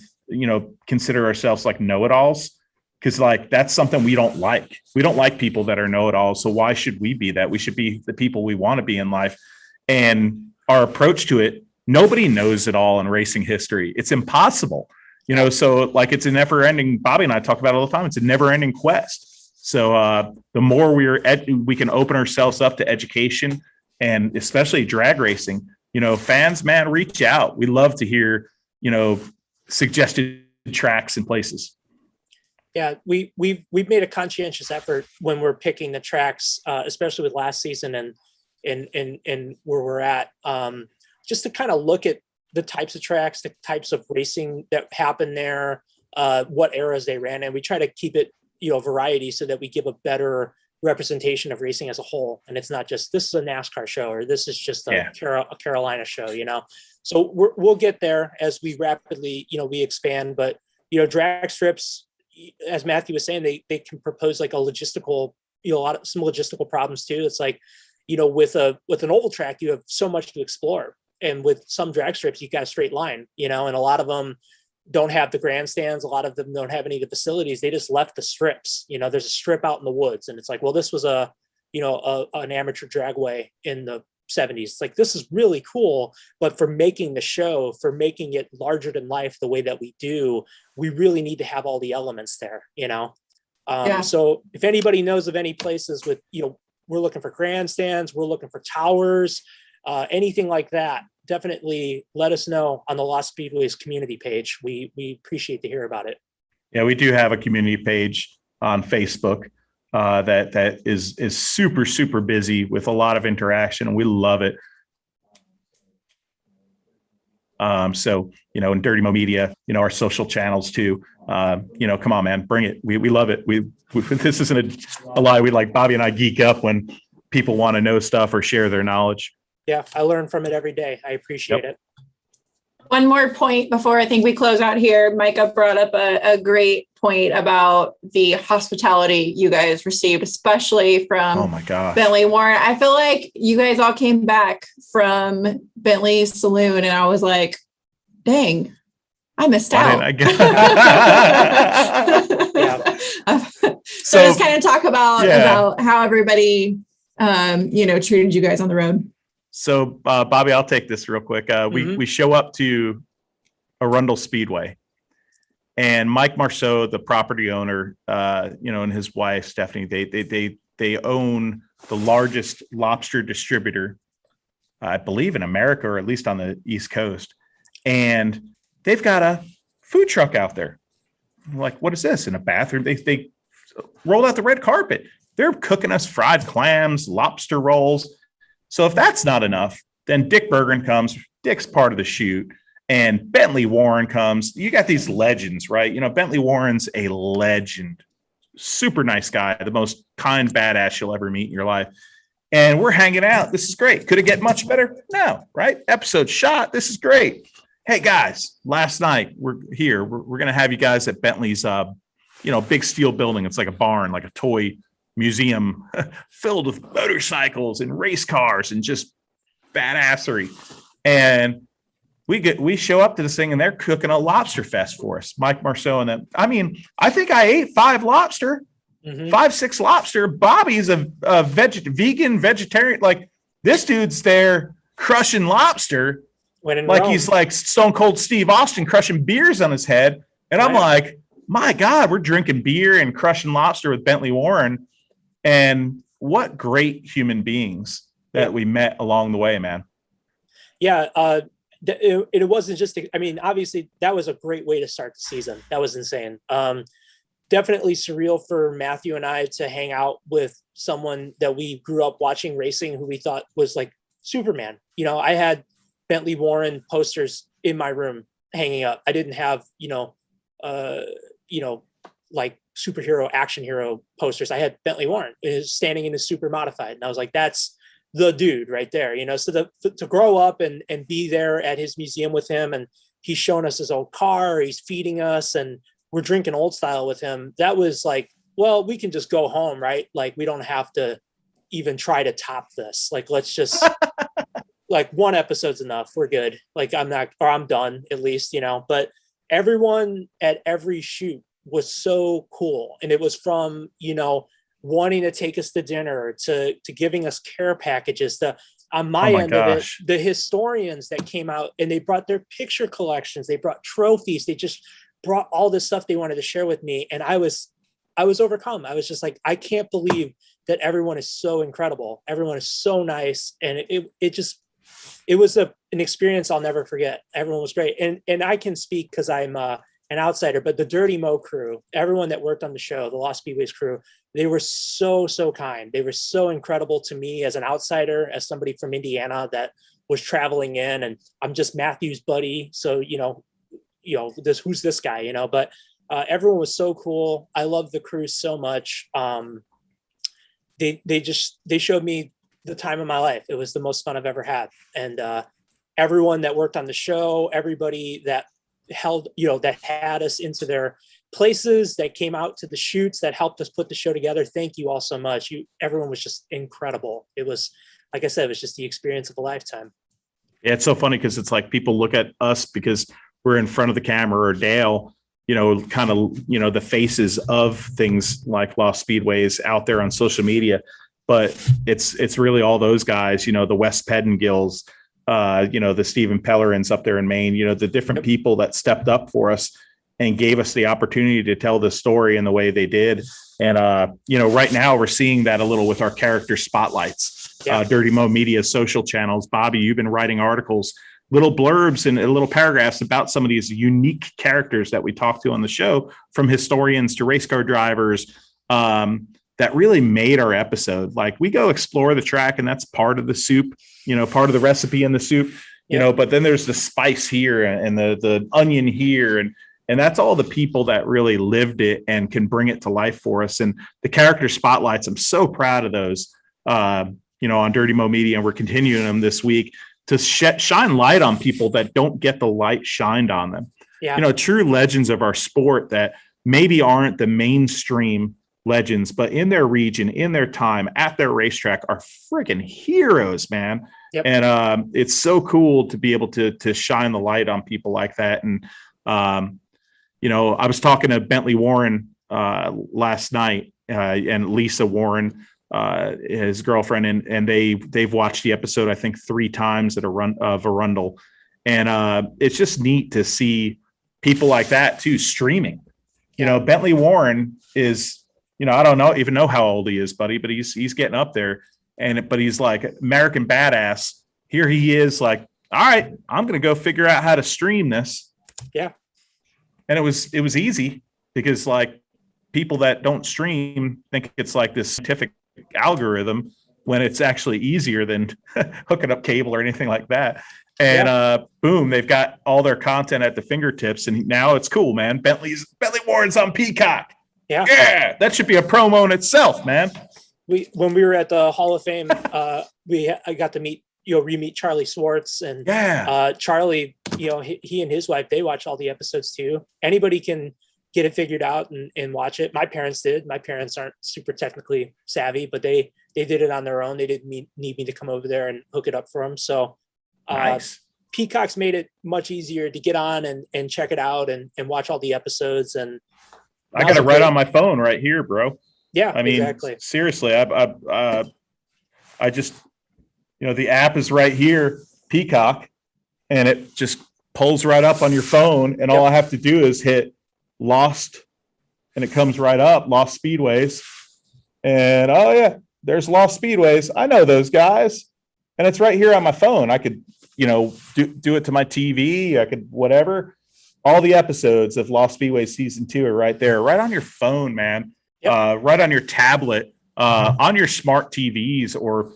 Speaker 3: consider ourselves like know-it-alls. Because like that's something we don't like. We don't like people that are know-it-alls. So why should we be that? We should be the people we want to be in life. And our approach to it, nobody knows it all in racing history. It's impossible. So like it's a never-ending. Bobby and I talk about it all the time. It's a never-ending quest. So the more we can open ourselves up to education and especially drag racing. Fans, man, reach out. We love to hear suggested tracks and places.
Speaker 2: Yeah, we've made a conscientious effort when we're picking the tracks, especially with last season and where we're at, just to kind of look at the types of tracks, the types of racing that happened there, what eras they ran in. We try to keep it, variety so that we give a better representation of racing as a whole. And it's not just, this is a NASCAR show or this is just a Carolina show, So we'll get there as we rapidly, we expand. But, drag strips, as Matthew was saying, they can propose like a logistical, some logistical problems too. It's like, with an oval track, you have so much to explore. And with some drag strips, you've got a straight line, and a lot of them don't have the grandstands. A lot of them don't have any of the facilities. They just left the strips. There's a strip out in the woods. And it's like, well, this was an amateur dragway in the 70s. It's like, this is really cool, but for making the show, for making it larger than life the way that we do, we really need to have all the elements there, So if anybody knows of any places with, we're looking for grandstands, we're looking for towers, anything like that, definitely let us know on the Lost Speedways community page. We appreciate to hear about it.
Speaker 3: Yeah, we do have a community page on Facebook. that is super, super busy with a lot of interaction, and we love it. So, in Dirty Mo Media, our social channels too, come on, man, bring it. We love it. We this isn't a lie. Bobby and I geek up when people want to know stuff or share their knowledge.
Speaker 2: Yeah. I learn from it every day. I appreciate it.
Speaker 1: One more point before I think we close out here. Micah brought up a great point about the hospitality you guys received, especially from
Speaker 3: oh my gosh,
Speaker 1: Bentley Warren. I feel like you guys all came back from Bentley's Saloon and I was like, dang, I missed out. So just kind of talk about how everybody, treated you guys on the road.
Speaker 3: So, Bobby, I'll take this real quick. We show up to Arundel Speedway, and Mike Marceau, the property owner, and his wife Stephanie, they own the largest lobster distributor, I believe, in America, or at least on the East Coast. And they've got a food truck out there. I'm like, what is this? In a bathroom? They rolled out the red carpet. They're cooking us fried clams, lobster rolls. So if that's not enough, then Dick Bergen comes. Dick's part of the shoot. And Bentley Warren comes. You got these legends, right? Bentley Warren's a legend. Super nice guy. The most kind badass you'll ever meet in your life. And we're hanging out. This is great. Could it get much better? No, right? Episode shot. This is great. Hey, guys, last night we're here. We're going to have you guys at Bentley's, big steel building. It's like a barn, like a toy museum filled with motorcycles and race cars and just badassery. And we show up to this thing and they're cooking a lobster fest for us. Mike Marceau and them. I mean, I think I ate 5 lobster, 5-6 lobster. Bobby's a vegan, vegetarian. Like, this dude's there crushing lobster. Like he's like Stone Cold Steve Austin crushing beers on his head. And I'm like, my God, we're drinking beer and crushing lobster with Bentley Warren. And what great human beings that we met along the way, man.
Speaker 2: Yeah. It wasn't just, obviously that was a great way to start the season. That was insane. Definitely surreal for Matthew and I to hang out with someone that we grew up watching racing, who we thought was like Superman. I had Bentley Warren posters in my room hanging up. I didn't have, like superhero, action hero posters. I had Bentley Warren standing in his super modified. And I was like, that's the dude right there, so to grow up and be there at his museum with him, and he's showing us his old car, he's feeding us, and we're drinking old style with him. That was like, well, we can just go home, right? Like, we don't have to even try to top this. Like, let's just like, one episode's enough. We're good. Like, I'm done at least, but everyone at every shoot was so cool. And it was from, wanting to take us to dinner to giving us care packages on my end of it, the historians that came out and they brought their picture collections, they brought trophies, they just brought all this stuff they wanted to share with me. And I was overcome. I was just like, I can't believe that everyone is so incredible. Everyone is so nice. And it was an experience I'll never forget. Everyone was great. And I can speak because I'm an outsider, but the Dirty Mo crew, everyone that worked on the show, the Lost Speedways crew, they were so, so kind. They were so incredible to me as an outsider, as somebody from Indiana that was traveling in, and I'm just Matthew's buddy. So, who's this guy, but everyone was so cool. I love the crew so much. They showed me the time of my life. It was the most fun I've ever had. And everyone that worked on the show, everybody that that had us into their places, that came out to the shoots, that helped us put the show together. Thank you all so much. Everyone was just incredible. It was, like I said, it was just the experience of a lifetime.
Speaker 3: Yeah, it's so funny because it's like people look at us because we're in front of the camera, or Dale, kind of, the faces of things like Lost Speedways out there on social media. But it's really all those guys, the Wes Pedengills, the Stephen Pellerins up there in Maine, the different people that stepped up for us and gave us the opportunity to tell the story in the way they did. And, right now we're seeing that a little with our character spotlights, Dirty Mo Media social channels. Bobby, you've been writing articles, little blurbs and little paragraphs about some of these unique characters that we talked to on the show, from historians to race car drivers, that really made our episode. Like we go explore the track and that's part of the soup, part of the recipe in the soup, but then there's the spice here and the onion here. And that's all the people that really lived it and can bring it to life for us. And the character spotlights, I'm so proud of those, on Dirty Mo Media. And we're continuing them this week to shine light on people that don't get the light shined on them.
Speaker 2: Yeah.
Speaker 3: True legends of our sport that maybe aren't the mainstream legends, but in their region, in their time, at their racetrack are freaking heroes, man.
Speaker 2: Yep.
Speaker 3: And it's so cool to be able to shine the light on people like that. And, I was talking to Bentley Warren last night and Lisa Warren, his girlfriend, and they've watched the episode, I think 3 times at Arundel. And it's just neat to see people like that too, streaming. Bentley Warren is, I don't even know how old he is, buddy, but he's getting up there, but he's like American badass. Here he is like, all right, I'm going to go figure out how to stream this.
Speaker 2: Yeah.
Speaker 3: And it was easy because like people that don't stream think it's like this scientific algorithm when it's actually easier than hooking up cable or anything like that. And boom, they've got all their content at the fingertips, and now it's cool, man. Bentley Warren's on Peacock. Yeah, that should be a promo in itself, man.
Speaker 2: When we were at the Hall of Fame, I got to meet re-meet Charlie Swartz, and Charlie, he and his wife, they watch all the episodes too. Anybody can get it figured out and watch it. My parents did. My parents aren't super technically savvy, but they did it on their own. They didn't need me to come over there and hook it up for them. So
Speaker 3: nice.
Speaker 2: Peacock's made it much easier to get on and check it out and watch all the episodes. And
Speaker 3: I got it right on my phone right here, bro.
Speaker 2: Yeah,
Speaker 3: I mean,
Speaker 2: exactly.
Speaker 3: Seriously, I just, the app is right here, Peacock, and it just pulls right up on your phone. And all I have to do is hit Lost, and it comes right up, Lost Speedways. And oh yeah, there's Lost Speedways. I know those guys. And it's right here on my phone. I could, do it to my TV. I could whatever. All the episodes of Lost Speedway season 2 are right there, right on your phone, man. Yep. Right on your tablet, on your smart TVs, or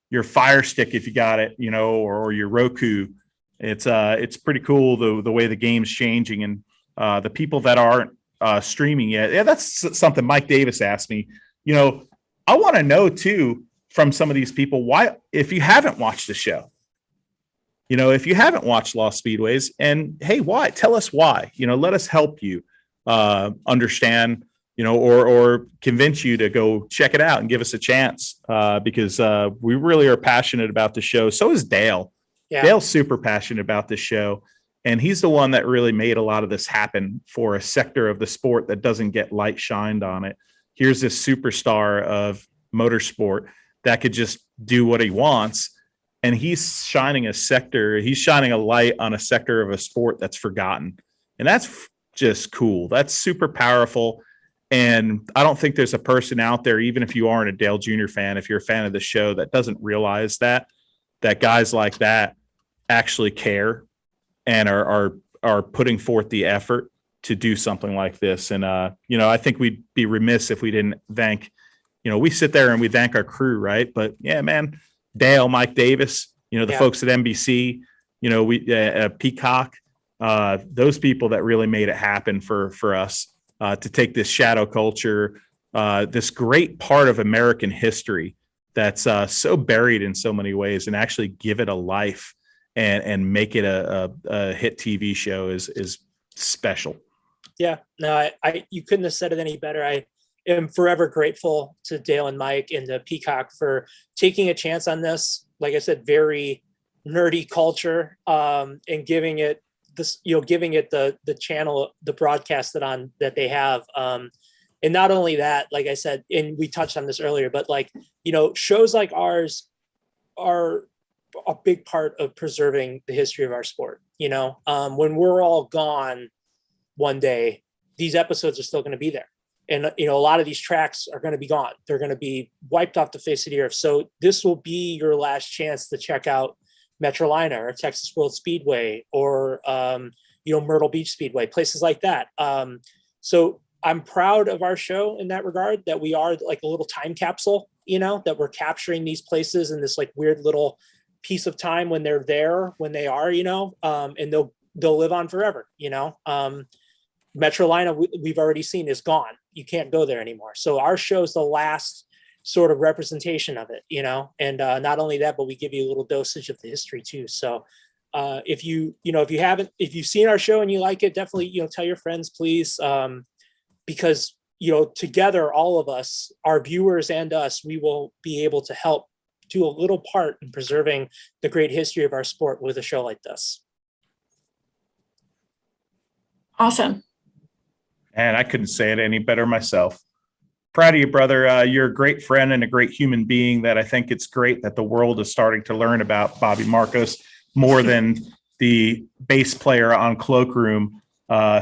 Speaker 3: your Fire Stick if you got it, or your Roku. It's pretty cool the way the game's changing, and the people that aren't streaming yet. Yeah, that's something Mike Davis asked me. I want to know too from some of these people why, if you haven't watched the show, if you haven't watched Lost Speedways, and hey, why? Tell us why. Let us help you understand. Or convince you to go check it out and give us a chance because we really are passionate about the show. So is Dale. Yeah. Dale's super passionate about this show. And he's the one that really made a lot of this happen for a sector of the sport that doesn't get light shined on it. Here's this superstar of motorsport that could just do what he wants. And he's shining a light on a sector of a sport that's forgotten. And that's just cool. That's super powerful. And I don't think there's a person out there, even if you aren't a Dale Jr. fan, if you're a fan of the show, that doesn't realize that guys like that actually care and are putting forth the effort to do something like this. And, I think we'd be remiss if we didn't thank, we sit there and we thank our crew, right? But yeah, man, Dale, Mike Davis, the folks at NBC, we Peacock, those people that really made it happen for us. To take this shadow culture, this great part of American history that's so buried in so many ways, and actually give it a life and make it a hit TV show is special. Yeah, no, you couldn't have said it any better. I am forever grateful to Dale and Mike and to Peacock for taking a chance on this. Like I said, very nerdy culture, and giving it this, giving it the channel, the broadcast that they have. And not only that, like I said, and we touched on this earlier, but shows like ours are a big part of preserving the history of our sport. When we're all gone one day, these episodes are still going to be there. And, a lot of these tracks are going to be gone. They're going to be wiped off the face of the earth. So this will be your last chance to check out Metrolina or Texas World Speedway or, Myrtle Beach Speedway, places like that. So
Speaker 2: I'm proud of our show in that regard, that we are like a little time capsule, that we're capturing these places in this like weird little piece of time when they're there, when they are, and they'll live on forever, Metrolina, we've already seen, is gone. You can't go there anymore. So our show is the last sort of representation of it, and not only that, but we give you a little dosage of the history too. So if you've seen our show and you like it, definitely, tell your friends, please. Because, together, all of us, our viewers and us, we will be able to help do a little part in preserving the great history of our sport with a show like this.
Speaker 1: Awesome.
Speaker 3: And I couldn't say it any better myself. Proud of you, brother. You're a great friend and a great human being that I think it's great that the world is starting to learn about Bobby Marcos more than the bass player on Cloakroom,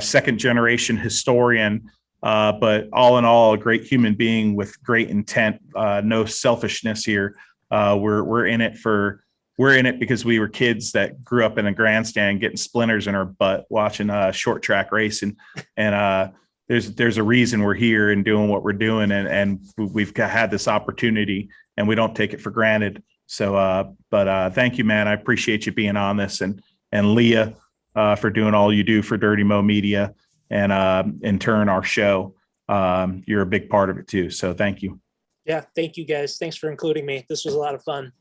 Speaker 3: second generation historian. But all in all, a great human being with great intent, no selfishness here. We're in it because we were kids that grew up in a grandstand getting splinters in our butt watching short track racing, and there's a reason we're here and doing what we're doing, and we've had this opportunity and we don't take it for granted. So, but thank you, man. I appreciate you being on this, and Leah for doing all you do for Dirty Mo Media, and in turn our show. You're a big part of it too. So thank you.
Speaker 2: Yeah, thank you guys. Thanks for including me. This was a lot of fun.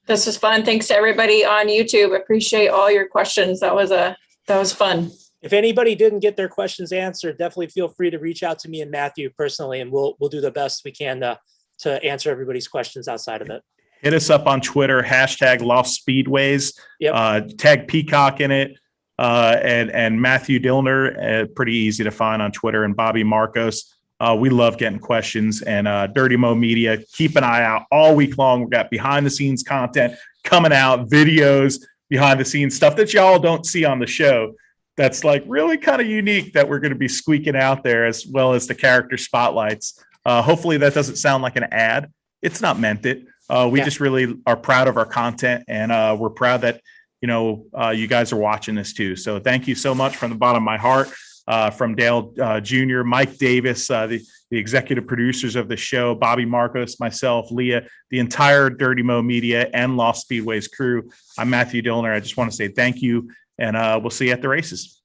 Speaker 1: This was fun. Thanks to everybody on YouTube. Appreciate all your questions. That was fun.
Speaker 2: If anybody didn't get their questions answered, definitely feel free to reach out to me and Matthew personally, and we'll do the best we can to answer everybody's questions outside of it.
Speaker 3: Hit us up on Twitter, #Lost Speedways.
Speaker 2: Yep.
Speaker 3: Tag Peacock in it, and Matthew Dillner, pretty easy to find on Twitter, and Bobby Marcos. We love getting questions, and Dirty Mo Media, keep an eye out all week long. We've got behind the scenes content coming out, videos, behind the scenes stuff that y'all don't see on the show. That's like really kind of unique that we're going to be squeaking out there, as well as the character spotlights. Hopefully that doesn't sound like an ad. It's not meant it. We just really are proud of our content, and we're proud that, you guys are watching this too. So thank you so much from the bottom of my heart. From Dale Jr., Mike Davis, the executive producers of the show, Bobby Marcos, myself, Leah, the entire Dirty Mo Media and Lost Speedways crew. I'm Matthew Dillner. I just want to say thank you, and we'll see you at the races.